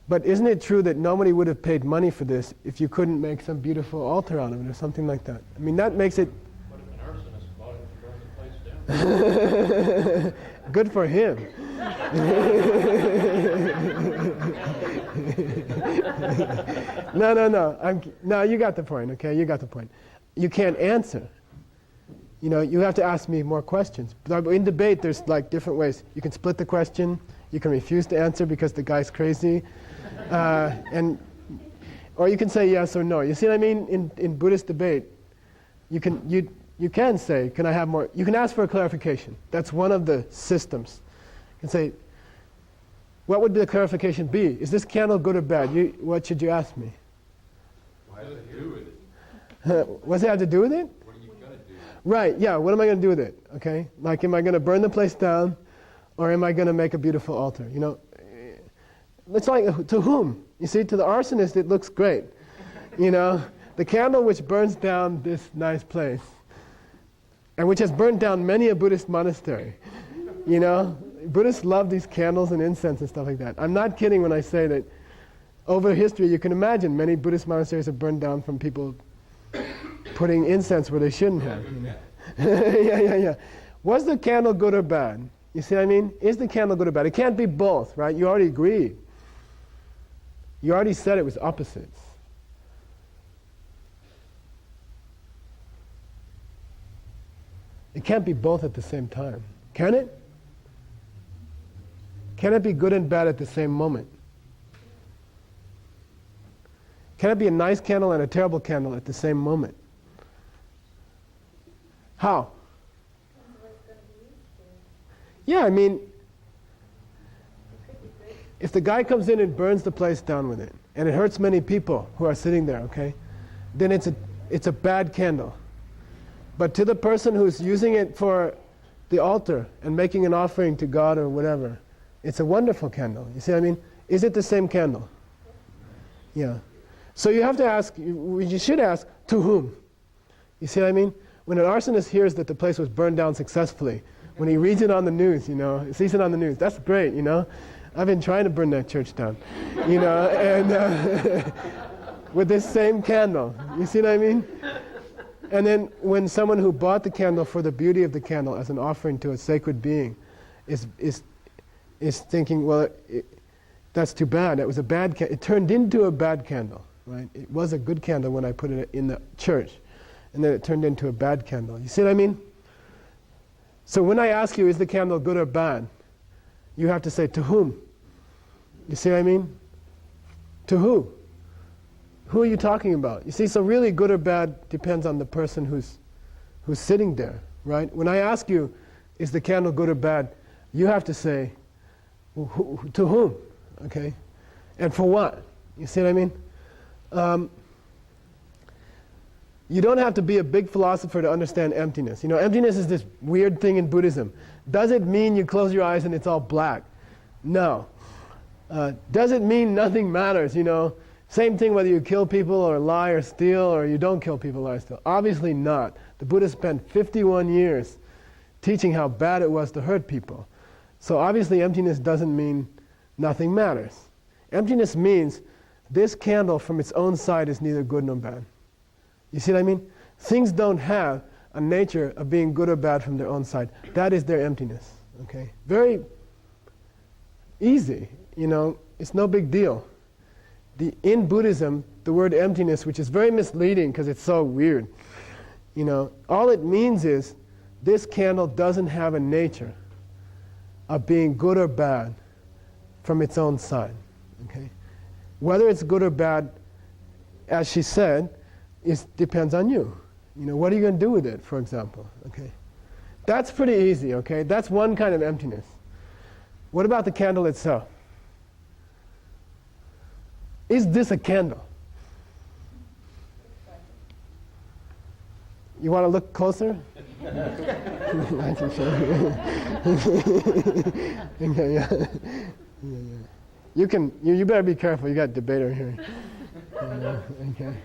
but isn't it true that nobody would have paid money for this if you couldn't make some beautiful altar out of it or something like that? I mean, that makes it... What if an arsonist bought it and burned the place down? Good for him. No, you got the point, okay? You got the point. You can't answer. You know, you have to ask me more questions. But in debate, there's like different ways. You can split the question. You can refuse to answer because the guy's crazy. Or you can say yes or no. You see what I mean? In Buddhist debate, you can say, can I have more? You can ask for a clarification. That's one of the systems. You can say, what would the clarification be? Is this candle good or bad? What should you ask me? What does it do with it? What's it have to do with it? What are you going to do? Right, yeah, what am I going to do with it? Okay? Like, am I going to burn the place down? Or am I going to make a beautiful altar? You know, it's like, to whom? You see, to the arsonist, it looks great. You know, the candle which burns down this nice place, and which has burned down many a Buddhist monastery. You know, Buddhists love these candles and incense and stuff like that. I'm not kidding when I say that over history, you can imagine many Buddhist monasteries have burned down from people putting incense where they shouldn't have. You know? Yeah. Was the candle good or bad? You see what I mean? Is the candle good or bad? It can't be both, right? You already agreed. You already said it was opposites. It can't be both at the same time. Can it? Can it be good and bad at the same moment? Can it be a nice candle and a terrible candle at the same moment? How? Yeah, I mean, if the guy comes in and burns the place down with it, and it hurts many people who are sitting there, okay, then it's a bad candle. But to the person who's using it for the altar and making an offering to God or whatever, it's a wonderful candle. You see what I mean? Is it the same candle? Yeah. So you have to ask, you should ask, to whom? You see what I mean? When an arsonist hears that the place was burned down successfully, when he reads it on the news, you know, sees it on the news, that's great, you know. I've been trying to burn that church down, you know, and with this same candle. You see what I mean? And then when someone who bought the candle for the beauty of the candle as an offering to a sacred being is thinking, well, that's too bad. That was a bad candle. It turned into a bad candle, right? It was a good candle when I put it in the church, and then it turned into a bad candle. You see what I mean? So when I ask you, is the candle good or bad? You have to say, to whom? You see what I mean? To who? Who are you talking about? You see, so really good or bad depends on the person who's sitting there, right? When I ask you, is the candle good or bad? You have to say, to whom? Okay? And for what? You see what I mean? You don't have to be a big philosopher to understand emptiness. You know, emptiness is this weird thing in Buddhism. Does it mean you close your eyes and it's all black? No. Does it mean nothing matters, you know? Same thing whether you kill people or lie or steal or you don't kill people or steal. Obviously not. The Buddha spent 51 years teaching how bad it was to hurt people. So obviously emptiness doesn't mean nothing matters. Emptiness means this candle from its own side is neither good nor bad. You see what I mean? Things don't have a nature of being good or bad from their own side. That is their emptiness. Okay? Very easy. You know, it's no big deal. In Buddhism, the word emptiness, which is very misleading because it's so weird, you know, all it means is this candle doesn't have a nature of being good or bad from its own side. Okay? Whether it's good or bad, as she said, depends on you. You know, what are you going to do with it, for example? Okay? That's pretty easy, okay? That's one kind of emptiness. What about the candle itself? Is this a candle? You want to look closer? I can show you. Okay, yeah. You better be careful. You got a debater here. Okay.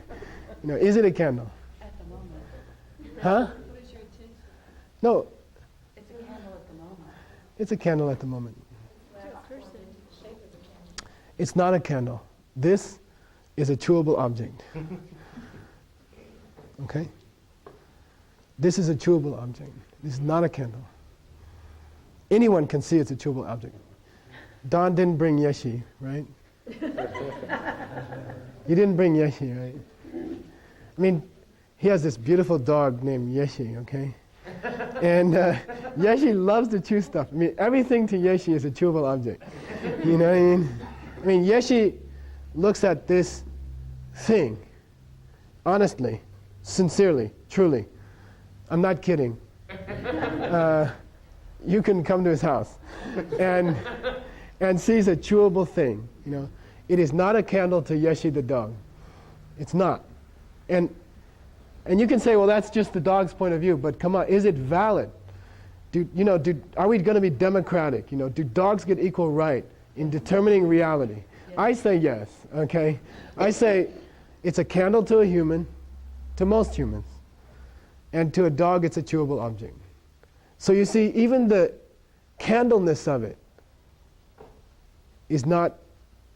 Is it a candle? At the moment. Huh? What is your intention? No, It's a candle at the moment. it's a candle at the moment. Person shape of the candle. It's not a candle. This is a chewable object. Okay? This is a chewable object. This is not a candle. Anyone can see it's a chewable object. Don didn't bring Yeshi, right? You didn't bring Yeshi, right? I mean, he has this beautiful dog named Yeshi, okay? And Yeshi loves to chew stuff. I mean, everything to Yeshi is a chewable object. You know what I mean? I mean, Yeshi looks at this thing, honestly, sincerely, truly. I'm not kidding. You can come to his house and sees a chewable thing. It is not a candle to Yeshi the dog. It's not. And you can say, well, that's just the dog's point of view. But come on, is it valid? Are we going to be democratic? Do dogs get equal right in determining reality? Yes. I say yes. Okay. I say it's a candle to a human, to most humans, and to a dog, it's a chewable object. So you see, even the candleness of it is not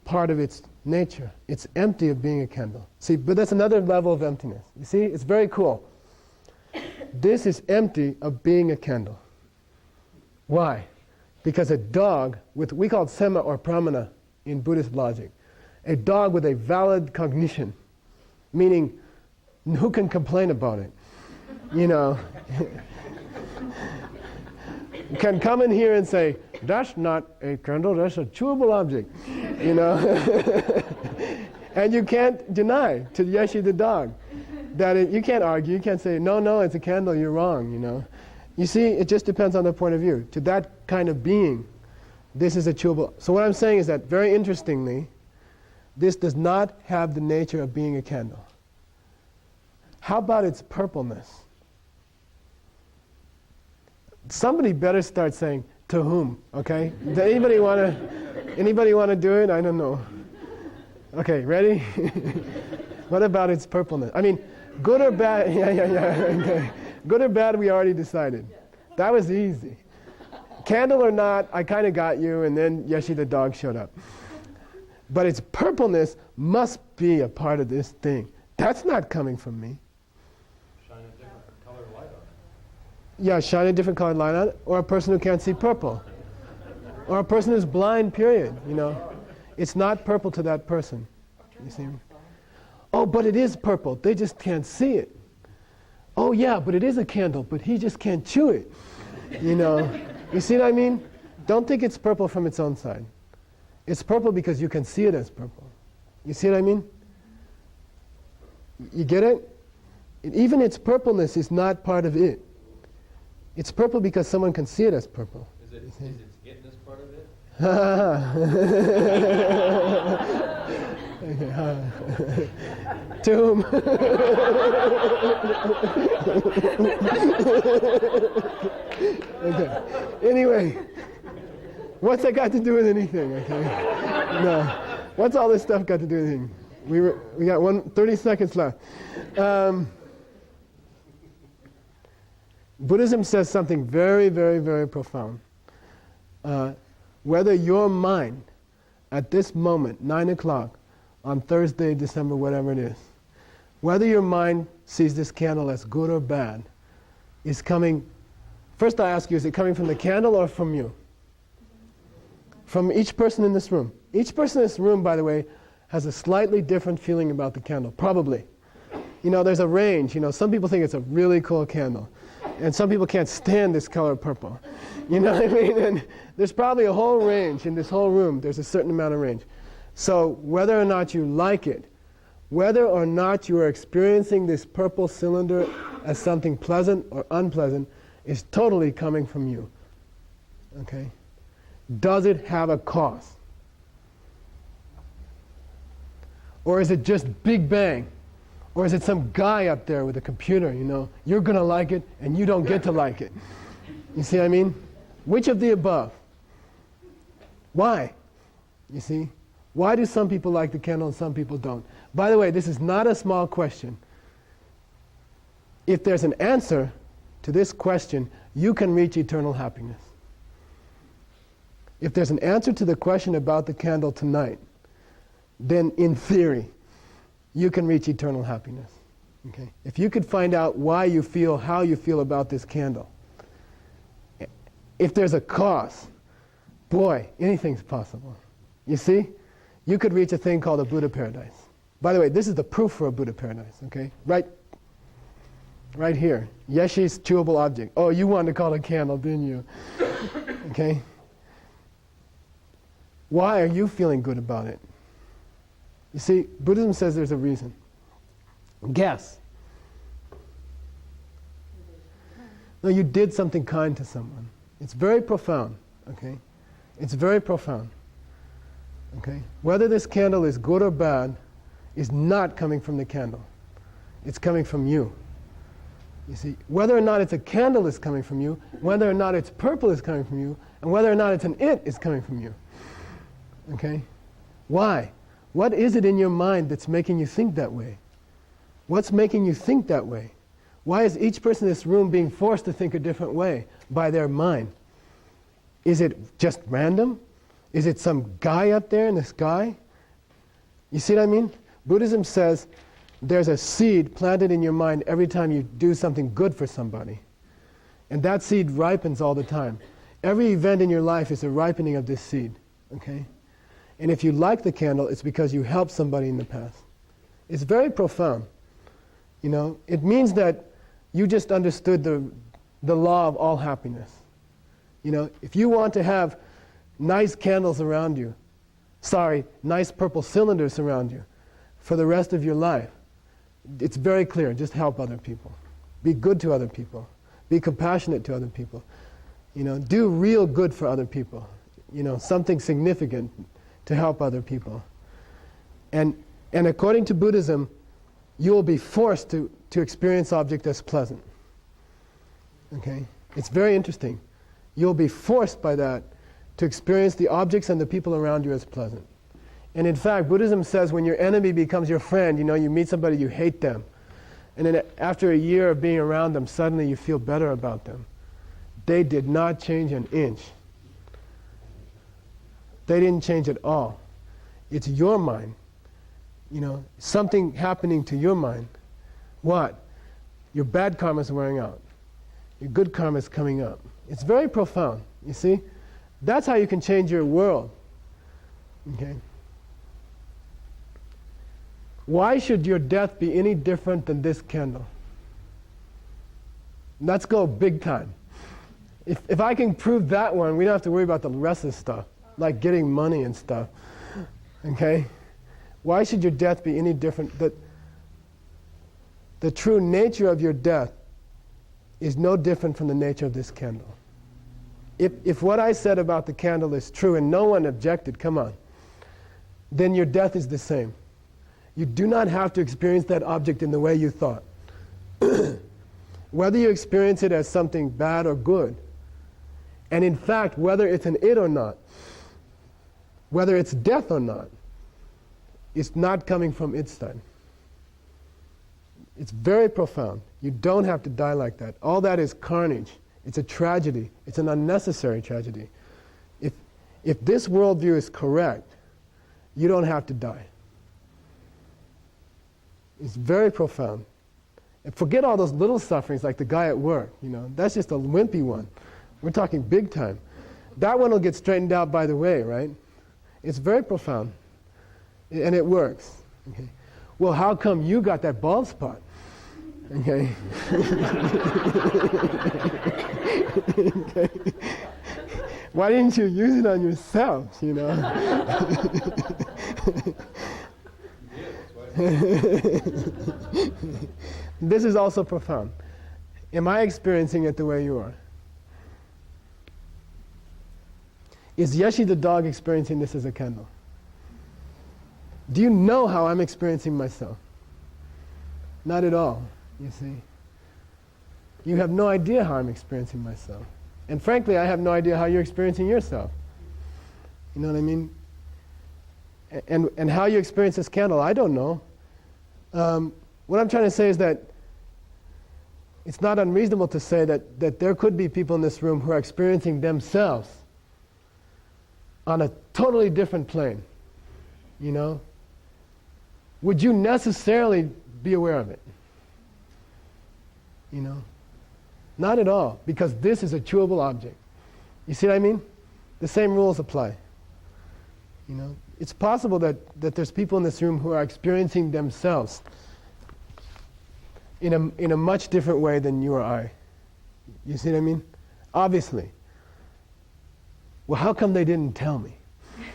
part of its nature. It's empty of being a candle. See, but that's another level of emptiness. You see, it's very cool. This is empty of being a candle. Why? Because a dog we call it sema or pramana in Buddhist logic. A dog with a valid cognition, meaning who can complain about it? Can come in here and say, that's not a candle, that's a chewable object, And you can't deny to Yeshi the dog that you can't argue, you can't say, no, it's a candle, you're wrong, You see, it just depends on the point of view. To that kind of being, this is a chewable. So what I'm saying is that, very interestingly, this does not have the nature of being a candle. How about its purpleness? Somebody better start saying, to whom, okay? Does anybody want to do it? I don't know. Okay, ready? What about its purpleness? I mean, good or bad? Yeah, okay. Good or bad, we already decided. That was easy. Candle or not, I kind of got you, and then Yeshi the dog showed up. But its purpleness must be a part of this thing. That's not coming from me. Shine a different colored light on it. Yeah, shine a different colored light on it, or a person who can't see purple. Or a person who's blind, period, It's not purple to that person. You see? Oh, but it is purple. They just can't see it. Oh, yeah, but it is a candle, but he just can't chew it. You see what I mean? Don't think it's purple from its own side. It's purple because you can see it as purple. You see what I mean? You get it? Even its purpleness is not part of it. It's purple because someone can see it as purple. Is its itness part of it? To whom? Okay. Anyway, what's that got to do with anything? Okay. No. What's all this stuff got to do with anything? We got 30 seconds left. Buddhism says something very, very, very profound. Whether your mind, at this moment, 9 o'clock, on Thursday, December, whatever it is, whether your mind sees this candle as good or bad, is coming, first I ask you, is it coming from the candle or from you? From each person in this room. Each person in this room, by the way, has a slightly different feeling about the candle, probably. There's a range. Some people think it's a really cool candle. And some people can't stand this color purple. You know what I mean? And there's probably a whole range in this whole room. There's a certain amount of range. So whether or not you like it, whether or not you are experiencing this purple cylinder as something pleasant or unpleasant, is totally coming from you. Okay? Does it have a cause? Or is it just Big Bang? Or is it some guy up there with a computer, you're going to like it and you don't get to like it? You see what I mean? Which of the above? Why? You see? Why do some people like the candle and some people don't? By the way, this is not a small question. If there's an answer to this question, you can reach eternal happiness. If there's an answer to the question about the candle tonight, then in theory, you can reach eternal happiness. Okay? If you could find out why you feel, how you feel about this candle, if there's a cause, boy, anything's possible. You see? You could reach a thing called a Buddha paradise. By the way, this is the proof for a Buddha paradise, okay? Right here. Yeshi's chewable object. Oh, you wanted to call it a candle, didn't you? Okay? Why are you feeling good about it? You see, Buddhism says there's a reason. Guess. No, you did something kind to someone. It's very profound, okay? It's very profound, okay? Whether this candle is good or bad is not coming from the candle. It's coming from you. You see, whether or not it's a candle is coming from you, whether or not it's purple is coming from you, and whether or not it's an it is coming from you. Okay? Why? What is it in your mind that's making you think that way? What's making you think that way? Why is each person in this room being forced to think a different way by their mind? Is it just random? Is it some guy up there in the sky? You see what I mean? Buddhism says there's a seed planted in your mind every time you do something good for somebody. And that seed ripens all the time. Every event in your life is a ripening of this seed. Okay? And if you like the candle, it's because you helped somebody in the past. It's very profound. It means that you just understood the law of all happiness. If you want to have nice candles around you, nice purple cylinders around you for the rest of your life, it's very clear, just help other people. Be good to other people. Be compassionate to other people. Do real good for other people. Something significant to help other people. And according to Buddhism, you will be forced to experience object as pleasant. Okay? It's very interesting. You'll be forced by that to experience the objects and the people around you as pleasant. And in fact, Buddhism says when your enemy becomes your friend, you meet somebody, you hate them. And then after a year of being around them, suddenly you feel better about them. They did not change an inch. They didn't change at all. It's your mind. Something happening to your mind. What? Your bad karma is wearing out. Your good karma is coming up. It's very profound, you see? That's how you can change your world. Okay? Why should your death be any different than this candle? Let's go big time. If I can prove that one, we don't have to worry about the rest of the stuff, like getting money and stuff. Okay? Why should your death be any different? The true nature of your death is no different from the nature of this candle. If what I said about the candle is true and no one objected, come on, then your death is the same. You do not have to experience that object in the way you thought. Whether you experience it as something bad or good, and in fact, whether it's an it or not, whether it's death or not, it's not coming from its side. It's very profound. You don't have to die like that. All that is carnage. It's a tragedy. It's an unnecessary tragedy. If this worldview is correct, you don't have to die. It's very profound. And forget all those little sufferings like the guy at work. That's just a wimpy one. We're talking big time. That one will get straightened out by the way, right? It's very profound. And it works. Okay. Well, how come you got that bald spot? Okay. Okay. Why didn't you use it on yourself, This is also profound. Am I experiencing it the way you are? Is Yeshi the dog experiencing this as a candle? Do you know how I'm experiencing myself? Not at all, you see. You have no idea how I'm experiencing myself. And frankly, I have no idea how you're experiencing yourself. You know what I mean? And how you experience this candle, I don't know. What I'm trying to say is that it's not unreasonable to say that there could be people in this room who are experiencing themselves on a totally different plane. You know? Would you necessarily be aware of it? You know? Not at all, because this is a chewable object. You see what I mean? The same rules apply. You know? It's possible that there's people in this room who are experiencing themselves in a much different way than you or I. You see what I mean? Obviously. Well, how come they didn't tell me?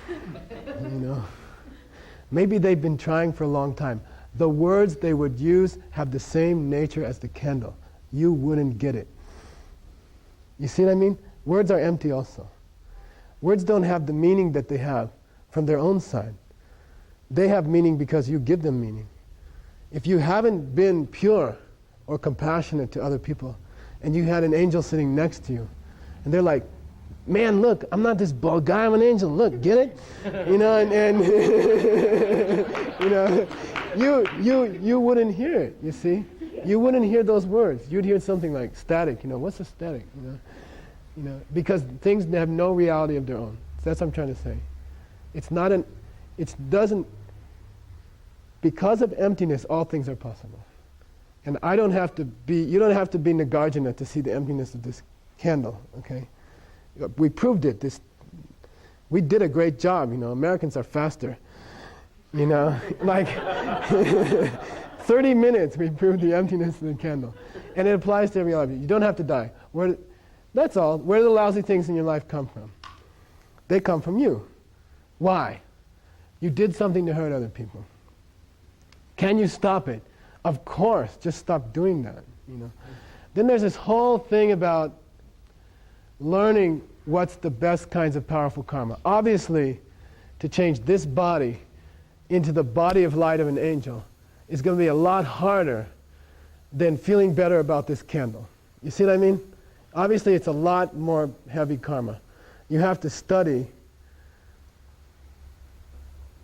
You know? Maybe they've been trying for a long time. The words they would use have the same nature as the candle. You wouldn't get it. You see what I mean? Words are empty also. Words don't have the meaning that they have from their own side. They have meaning because you give them meaning. If you haven't been pure or compassionate to other people, and you had an angel sitting next to you, and they're like, man, look, I'm not this bald guy, I'm an angel, look, get it? You know, and you know, you wouldn't hear it, you see? You wouldn't hear those words. You'd hear something like static, you know, what's a static, you know, because things have no reality of their own. So that's what I'm trying to say. Because of emptiness, all things are possible. And you don't have to be Nagarjuna to see the emptiness of this candle, okay? We proved it. We did a great job, you know. Americans are faster, you know. Like 30 minutes we proved the emptiness of the candle. And it applies to every one of you. You don't have to die. That's all. Where do the lousy things in your life come from? They come from you. Why? You did something to hurt other people. Can you stop it? Of course, just stop doing that, you know. Then there's this whole thing about learning what's the best kinds of powerful karma. Obviously, to change this body into the body of light of an angel is going to be a lot harder than feeling better about this candle. You see what I mean? Obviously, it's a lot more heavy karma. You have to study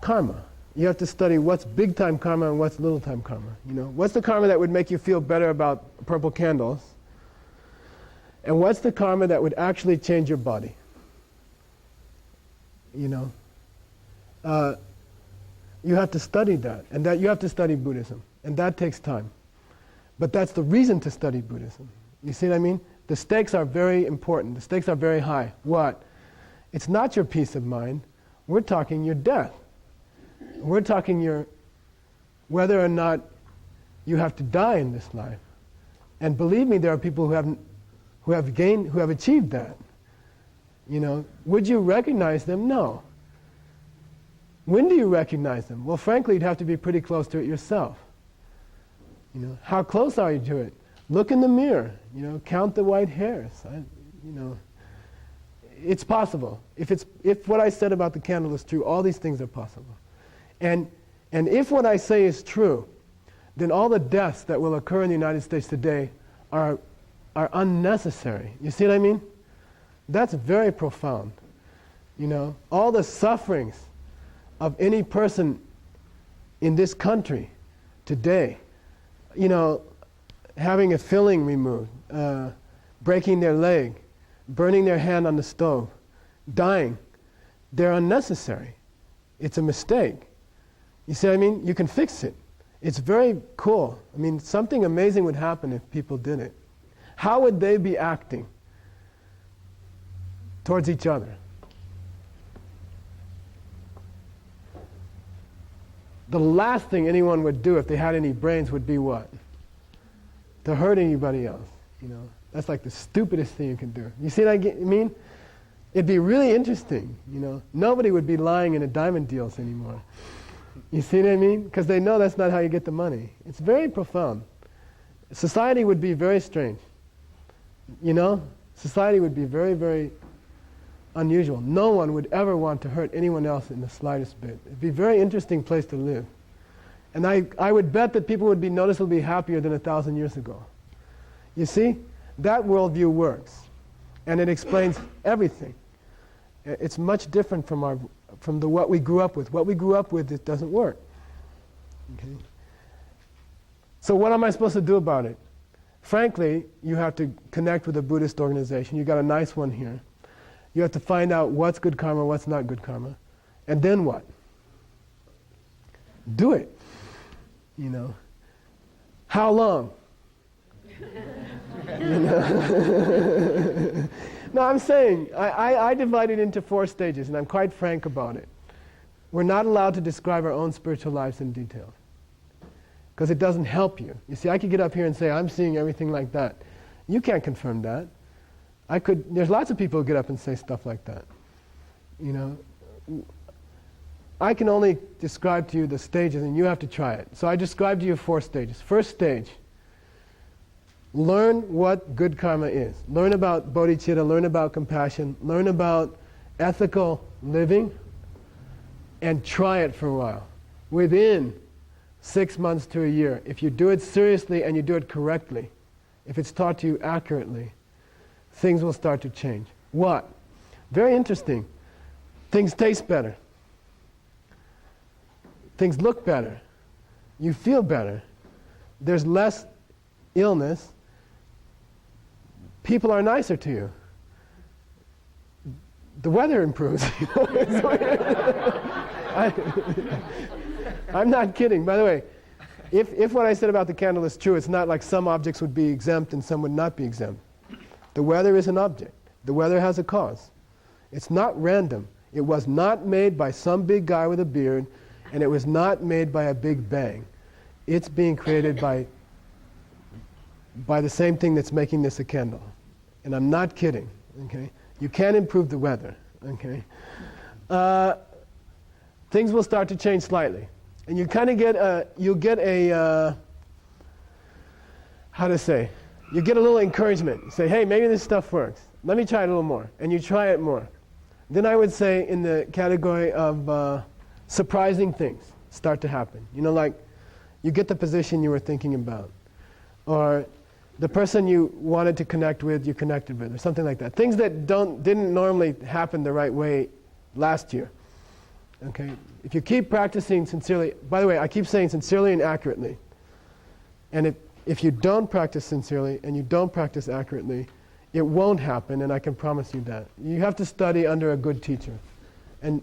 karma. You have to study what's big-time karma and what's little-time karma. You know, what's the karma that would make you feel better about purple candles? And what's the karma that would actually change your body? You know, you have to study that, and that you have to study Buddhism, and that takes time. But that's the reason to study Buddhism. You see what I mean? The stakes are very important. The stakes are very high. What? It's not your peace of mind. We're talking your death. We're talking whether or not you have to die in this life. And believe me, there are people who have achieved that. You know, would you recognize them? No. When do you recognize them? Well, frankly, you'd have to be pretty close to it yourself. You know, how close are you to it? Look in the mirror. You know, count the white hairs. You know, it's possible. If what I said about the candle is true, all these things are possible. And if what I say is true, then all the deaths that will occur in the United States today are unnecessary. You see what I mean? That's very profound. You know, all the sufferings of any person in this country today, you know, having a filling removed, breaking their leg, burning their hand on the stove, dying, they're unnecessary. It's a mistake. You see what I mean? You can fix it. It's very cool. I mean, something amazing would happen if people did it. How would they be acting towards each other? The last thing anyone would do if they had any brains would be what? To hurt anybody else. You know, that's like the stupidest thing you can do. You see what I mean? It'd be really interesting. You know, nobody would be lying in a diamond deals anymore. You see what I mean? Because they know that's not how you get the money. It's very profound. Society would be very strange. You know? Society would be very, very unusual. No one would ever want to hurt anyone else in the slightest bit. It'd be a very interesting place to live. And I would bet that people would be noticeably happier than 1,000 years ago. You see? That worldview works. And it explains everything. It's much different from what we grew up with. What we grew up with, it doesn't work. Okay? So what am I supposed to do about it? Frankly, you have to connect with a Buddhist organization. You've got a nice one here. You have to find out what's good karma, what's not good karma. And then what? Do it. You know. How long? You know? No, I'm saying, I divide it into 4 stages, and I'm quite frank about it. We're not allowed to describe our own spiritual lives in detail, because it doesn't help you. You see, I could get up here and say, I'm seeing everything like that. You can't confirm that. There's lots of people who get up and say stuff like that. You know, I can only describe to you the stages, and you have to try it. So I described to you 4 stages. First stage, learn what good karma is. Learn about bodhicitta, learn about compassion, learn about ethical living, and try it for a while. Within 6 months to a year, if you do it seriously and you do it correctly, if it's taught to you accurately, things will start to change. What? Very interesting. Things taste better. Things look better. You feel better. There's less illness. People are nicer to you. The weather improves. I'm not kidding. By the way, if what I said about the candle is true, it's not like some objects would be exempt and some would not be exempt. The weather is an object. The weather has a cause. It's not random. It was not made by some big guy with a beard, and it was not made by a big bang. It's being created by the same thing that's making this a candle. And I'm not kidding. Okay? You can't improve the weather. Okay? Things will start to change slightly. And you kind of get you get a little encouragement. You say, hey, maybe this stuff works. Let me try it a little more. And you try it more. Then I would say in the category of surprising things start to happen. You know, like you get the position you were thinking about. Or the person you wanted to connect with, you connected with, or something like that. Things that didn't normally happen the right way last year. Okay? If you keep practicing sincerely, by the way, I keep saying sincerely and accurately. And if you don't practice sincerely and you don't practice accurately, it won't happen, and I can promise you that. You have to study under a good teacher. And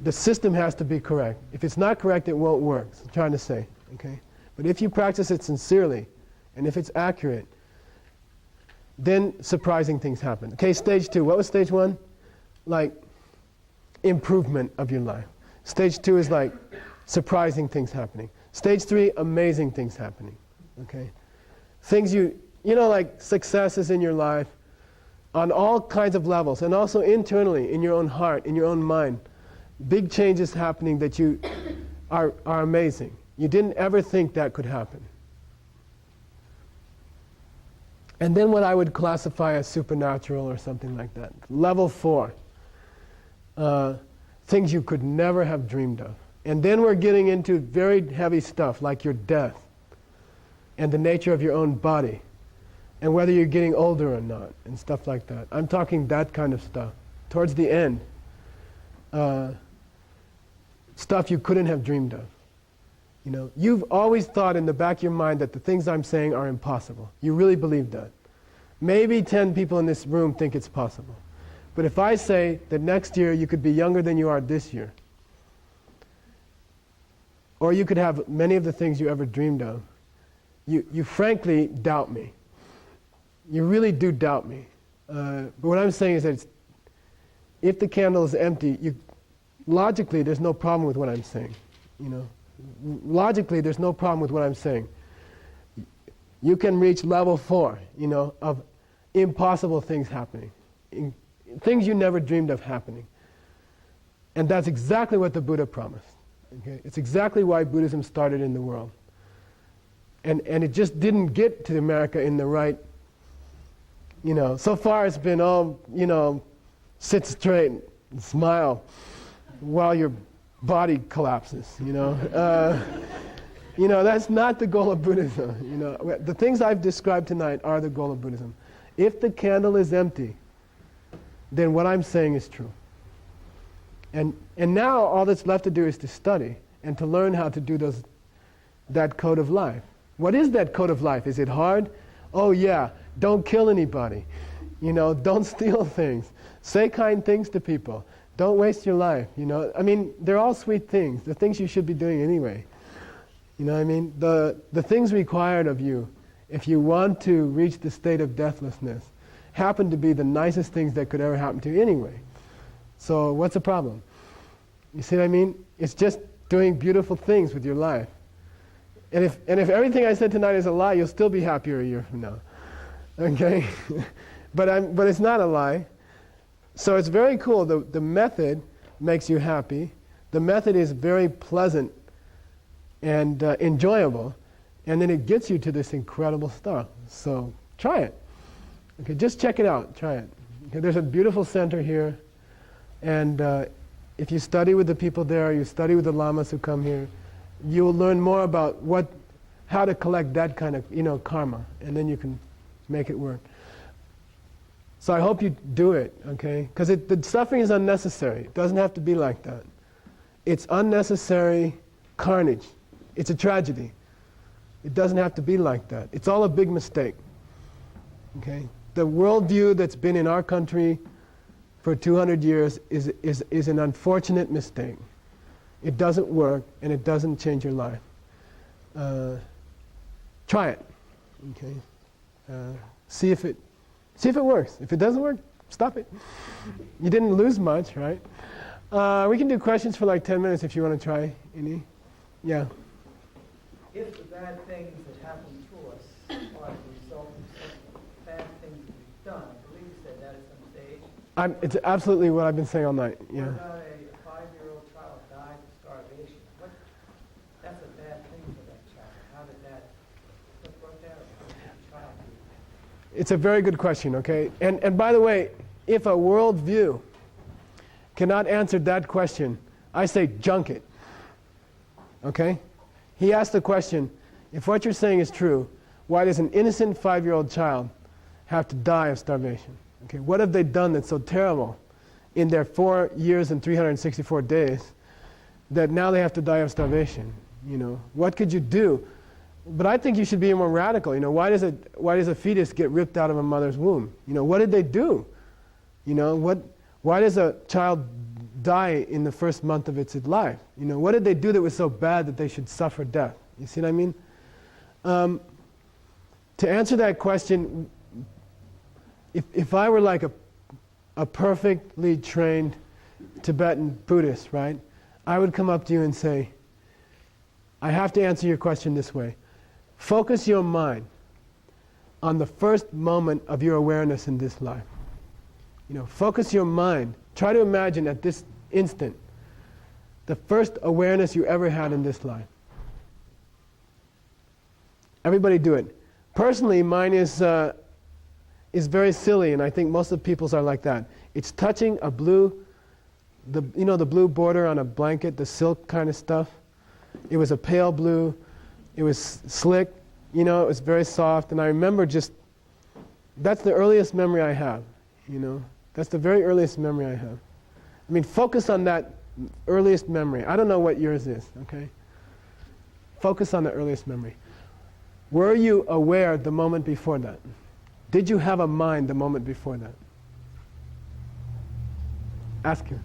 the system has to be correct. If it's not correct, it won't work. So I'm trying to say. Okay? But if you practice it sincerely, and if it's accurate, then surprising things happen. Okay, stage 2. What was stage 1? Like improvement of your life. Stage 2 is like surprising things happening. Stage 3, amazing things happening. Okay? Things like successes in your life on all kinds of levels, and also internally, in your own heart, in your own mind. Big changes happening that you are amazing. You didn't ever think that could happen. And then what I would classify as supernatural or something like that. Level 4. Things you could never have dreamed of. And then we're getting into very heavy stuff like your death and the nature of your own body and whether you're getting older or not and stuff like that. I'm talking that kind of stuff. Towards the end, stuff you couldn't have dreamed of. You know, you've always thought in the back of your mind that the things I'm saying are impossible. You really believe that. Maybe 10 people in this room think it's possible. But if I say that next year you could be younger than you are this year, or you could have many of the things you ever dreamed of, you frankly doubt me. You really do doubt me. But what I'm saying is that if the candle is empty, logically there's no problem with what I'm saying. You know, logically there's no problem with what I'm saying. You can reach level 4, you know, of impossible things happening, things you never dreamed of happening. And that's exactly what the Buddha promised. Okay? It's exactly why Buddhism started in the world. And it just didn't get to America in the right, you know, so far it's been, sit straight and smile while you're body collapses, you know. That's not the goal of Buddhism. The things I've described tonight are the goal of Buddhism. If the candle is empty, then what I'm saying is true. And now all that's left to do is to study and to learn how to do that code of life. What is that code of life? Is it hard? Oh yeah, don't kill anybody. Don't steal things. Say kind things to people. Don't waste your life. They're all sweet things. The things you should be doing anyway. The things required of you, if you want to reach the state of deathlessness, happen to be the nicest things that could ever happen to you anyway. So what's the problem? You see what I mean? It's just doing beautiful things with your life. And if everything I said tonight is a lie, you'll still be happier a year from now. Okay? But it's not a lie. So it's very cool. The method makes you happy. The method is very pleasant and enjoyable. And then it gets you to this incredible stuff. So try it. Okay, just check it out. Try it. Okay, there's a beautiful center here. And if you study with the people there, you study with the lamas who come here, you'll learn more about how to collect that kind of karma, and then you can make it work. So I hope you do it, okay? Because the suffering is unnecessary. It doesn't have to be like that. It's unnecessary carnage. It's a tragedy. It doesn't have to be like that. It's all a big mistake, okay? The worldview that's been in our country for 200 years is an unfortunate mistake. It doesn't work, and it doesn't change your life. Try it, okay? See if it works. If it doesn't work, stop it. You didn't lose much, right? We can do questions for like 10 minutes if you want to try any. Yeah. If the bad things that happen to us are the result of some bad things that we've done, I believe you said that at some stage. It's absolutely what I've been saying all night. Yeah. What about a 5-year-old child dies of starvation? That's a bad thing for that child. How did that? What brought that about? How did the child do that? It's a very good question, okay? And by the way, if a worldview cannot answer that question, I say junk it. Okay? He asked the question, if what you're saying is true, why does an innocent 5-year-old child have to die of starvation? Okay, what have they done that's so terrible in their 4 years and 364 days that now they have to die of starvation? What could you do? But I think you should be more radical. Why does a fetus get ripped out of a mother's womb? What did they do? Why does a child die in the first month of its life? What did they do that was so bad that they should suffer death? You see what I mean? To answer that question, if I were like a perfectly trained Tibetan Buddhist, right, I would come up to you and say, I have to answer your question this way. Focus your mind on the first moment of your awareness in this life. Focus your mind. Try to imagine at this instant the first awareness you ever had in this life. Everybody do it. Personally, mine is very silly, and I think most of the people's are like that. It's touching the blue border on a blanket, the silk kind of stuff. It was a pale blue. It was slick. It was very soft, and I remember that's the earliest memory I have. That's the very earliest memory I have. Focus on that earliest memory. I don't know what yours is, okay? Focus on the earliest memory. Were you aware the moment before that? Did you have a mind the moment before that? Ask him.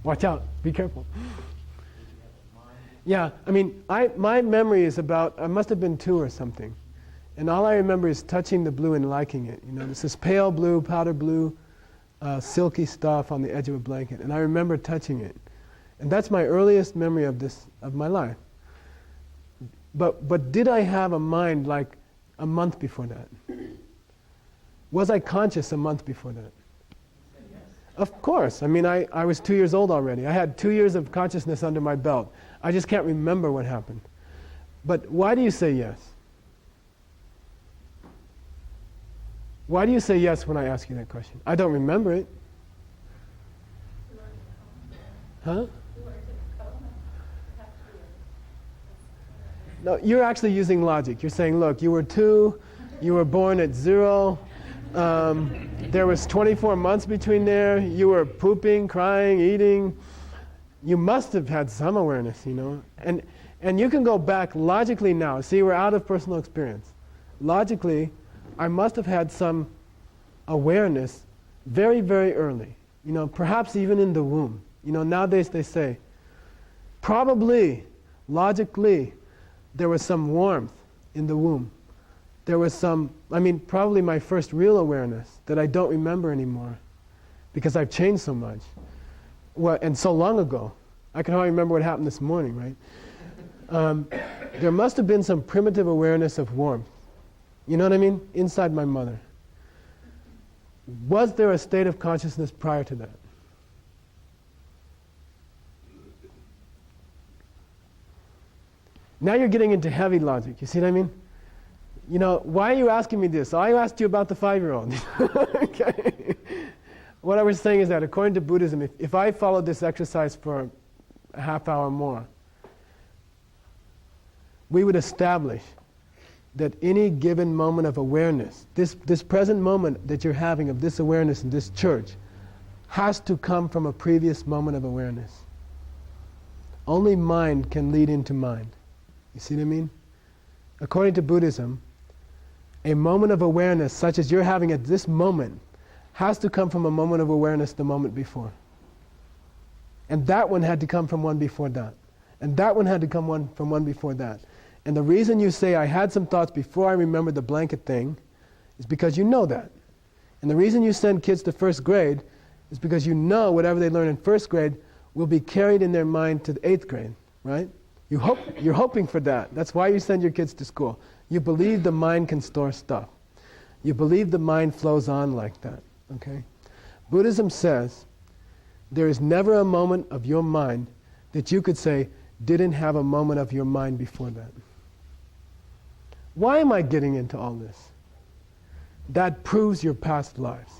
Watch out. Be careful. Yeah, my memory is about, I must have been 2 or something. And all I remember is touching the blue and liking it. This is pale blue, powder blue, silky stuff on the edge of a blanket. And I remember touching it. And that's my earliest memory of my life. But did I have a mind like a month before that? Was I conscious a month before that? Of course. I was 2 years old already. I had 2 years of consciousness under my belt. I just can't remember what happened. But why do you say yes? Why do you say yes when I ask you that question? I don't remember it. Huh? No, you're actually using logic. You're saying, look, you were 2, you were born at 0, there was 24 months between there, you were pooping, crying, eating. You must have had some awareness, you know. And you can go back logically now. See, we're out of personal experience. Logically, I must have had some awareness very, very early. You know, perhaps even in the womb. You know, nowadays they say, probably, logically, there was some warmth in the womb. There was some, probably my first real awareness that I don't remember anymore because I've changed so much. And so long ago. I can hardly remember what happened this morning, right? There must have been some primitive awareness of warmth. You know what I mean? Inside my mother. Was there a state of consciousness prior to that? Now you're getting into heavy logic. You see what I mean? You know, why are you asking me this? I asked you about the 5-year-old. Okay. What I was saying is that according to Buddhism, if I followed this exercise for a half hour more, we would establish that any given moment of awareness, this present moment that you're having of this awareness in this church, has to come from a previous moment of awareness. Only mind can lead into mind. You see what I mean? According to Buddhism, a moment of awareness such as you're having at this moment has to come from a moment of awareness the moment before. And that one had to come from one before that. And that one had to come from one before that. And the reason you say, I had some thoughts before I remembered the blanket thing, is because you know that. And the reason you send kids to first grade is because you know whatever they learn in first grade will be carried in their mind to the 8th grade, right? You're hoping for that. That's why you send your kids to school. You believe the mind can store stuff. You believe the mind flows on like that, okay? Buddhism says there is never a moment of your mind that you could say didn't have a moment of your mind before that. Why am I getting into all this? That proves your past lives.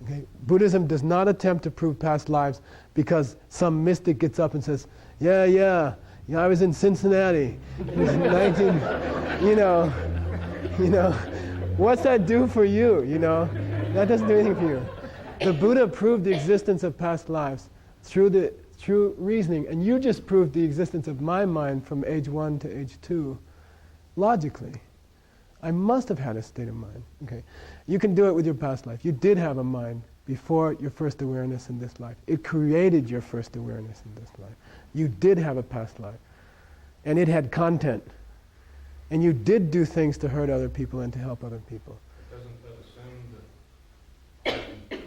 Okay? Buddhism does not attempt to prove past lives because some mystic gets up and says, yeah, I was in Cincinnati. It was 19, you know, what's that do for you, you know? That doesn't do anything for you. The Buddha proved the existence of past lives through reasoning, and you just proved the existence of my mind from age 1 to age 2, logically. I must have had a state of mind. Okay, you can do it with your past life. You did have a mind before your first awareness in this life. It created your first awareness in this life. You did have a past life, and it had content. And you did do things to hurt other people and to help other people. Doesn't that assume that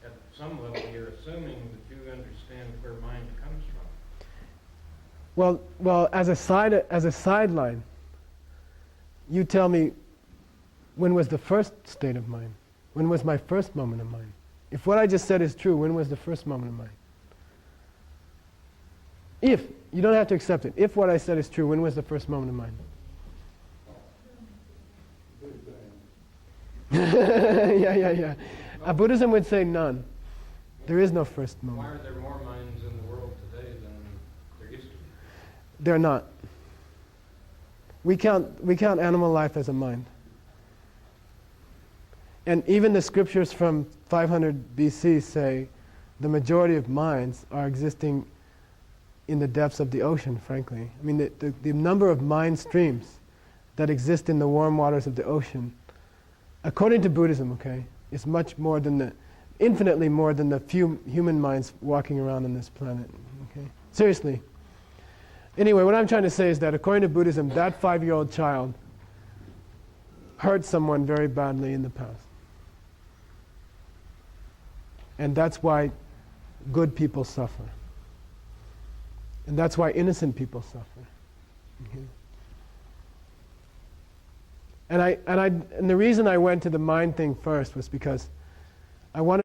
at some level you're assuming that you understand where mind comes from? Well, as a sideline, you tell me, when was the first state of mind? When was my first moment of mind? If what I just said is true, when was the first moment of mind? If, you don't have to accept it. If what I said is true, when was the first moment of mind? Yeah. Buddhism would say none. There is no first moment. Why are there more minds in the world today than there used to be? They're not. We count animal life as a mind. And even the scriptures from 500 BC say the majority of minds are existing in the depths of the ocean, frankly. I mean, the number of mind streams that exist in the warm waters of the ocean, according to Buddhism, okay, is much more than infinitely more than the few human minds walking around on this planet, okay? Seriously. Anyway, what I'm trying to say is that according to Buddhism, that 5-year-old child hurt someone very badly in the past. And that's why good people suffer. And that's why innocent people suffer. Okay? And the reason I went to the mind thing first was because I wanted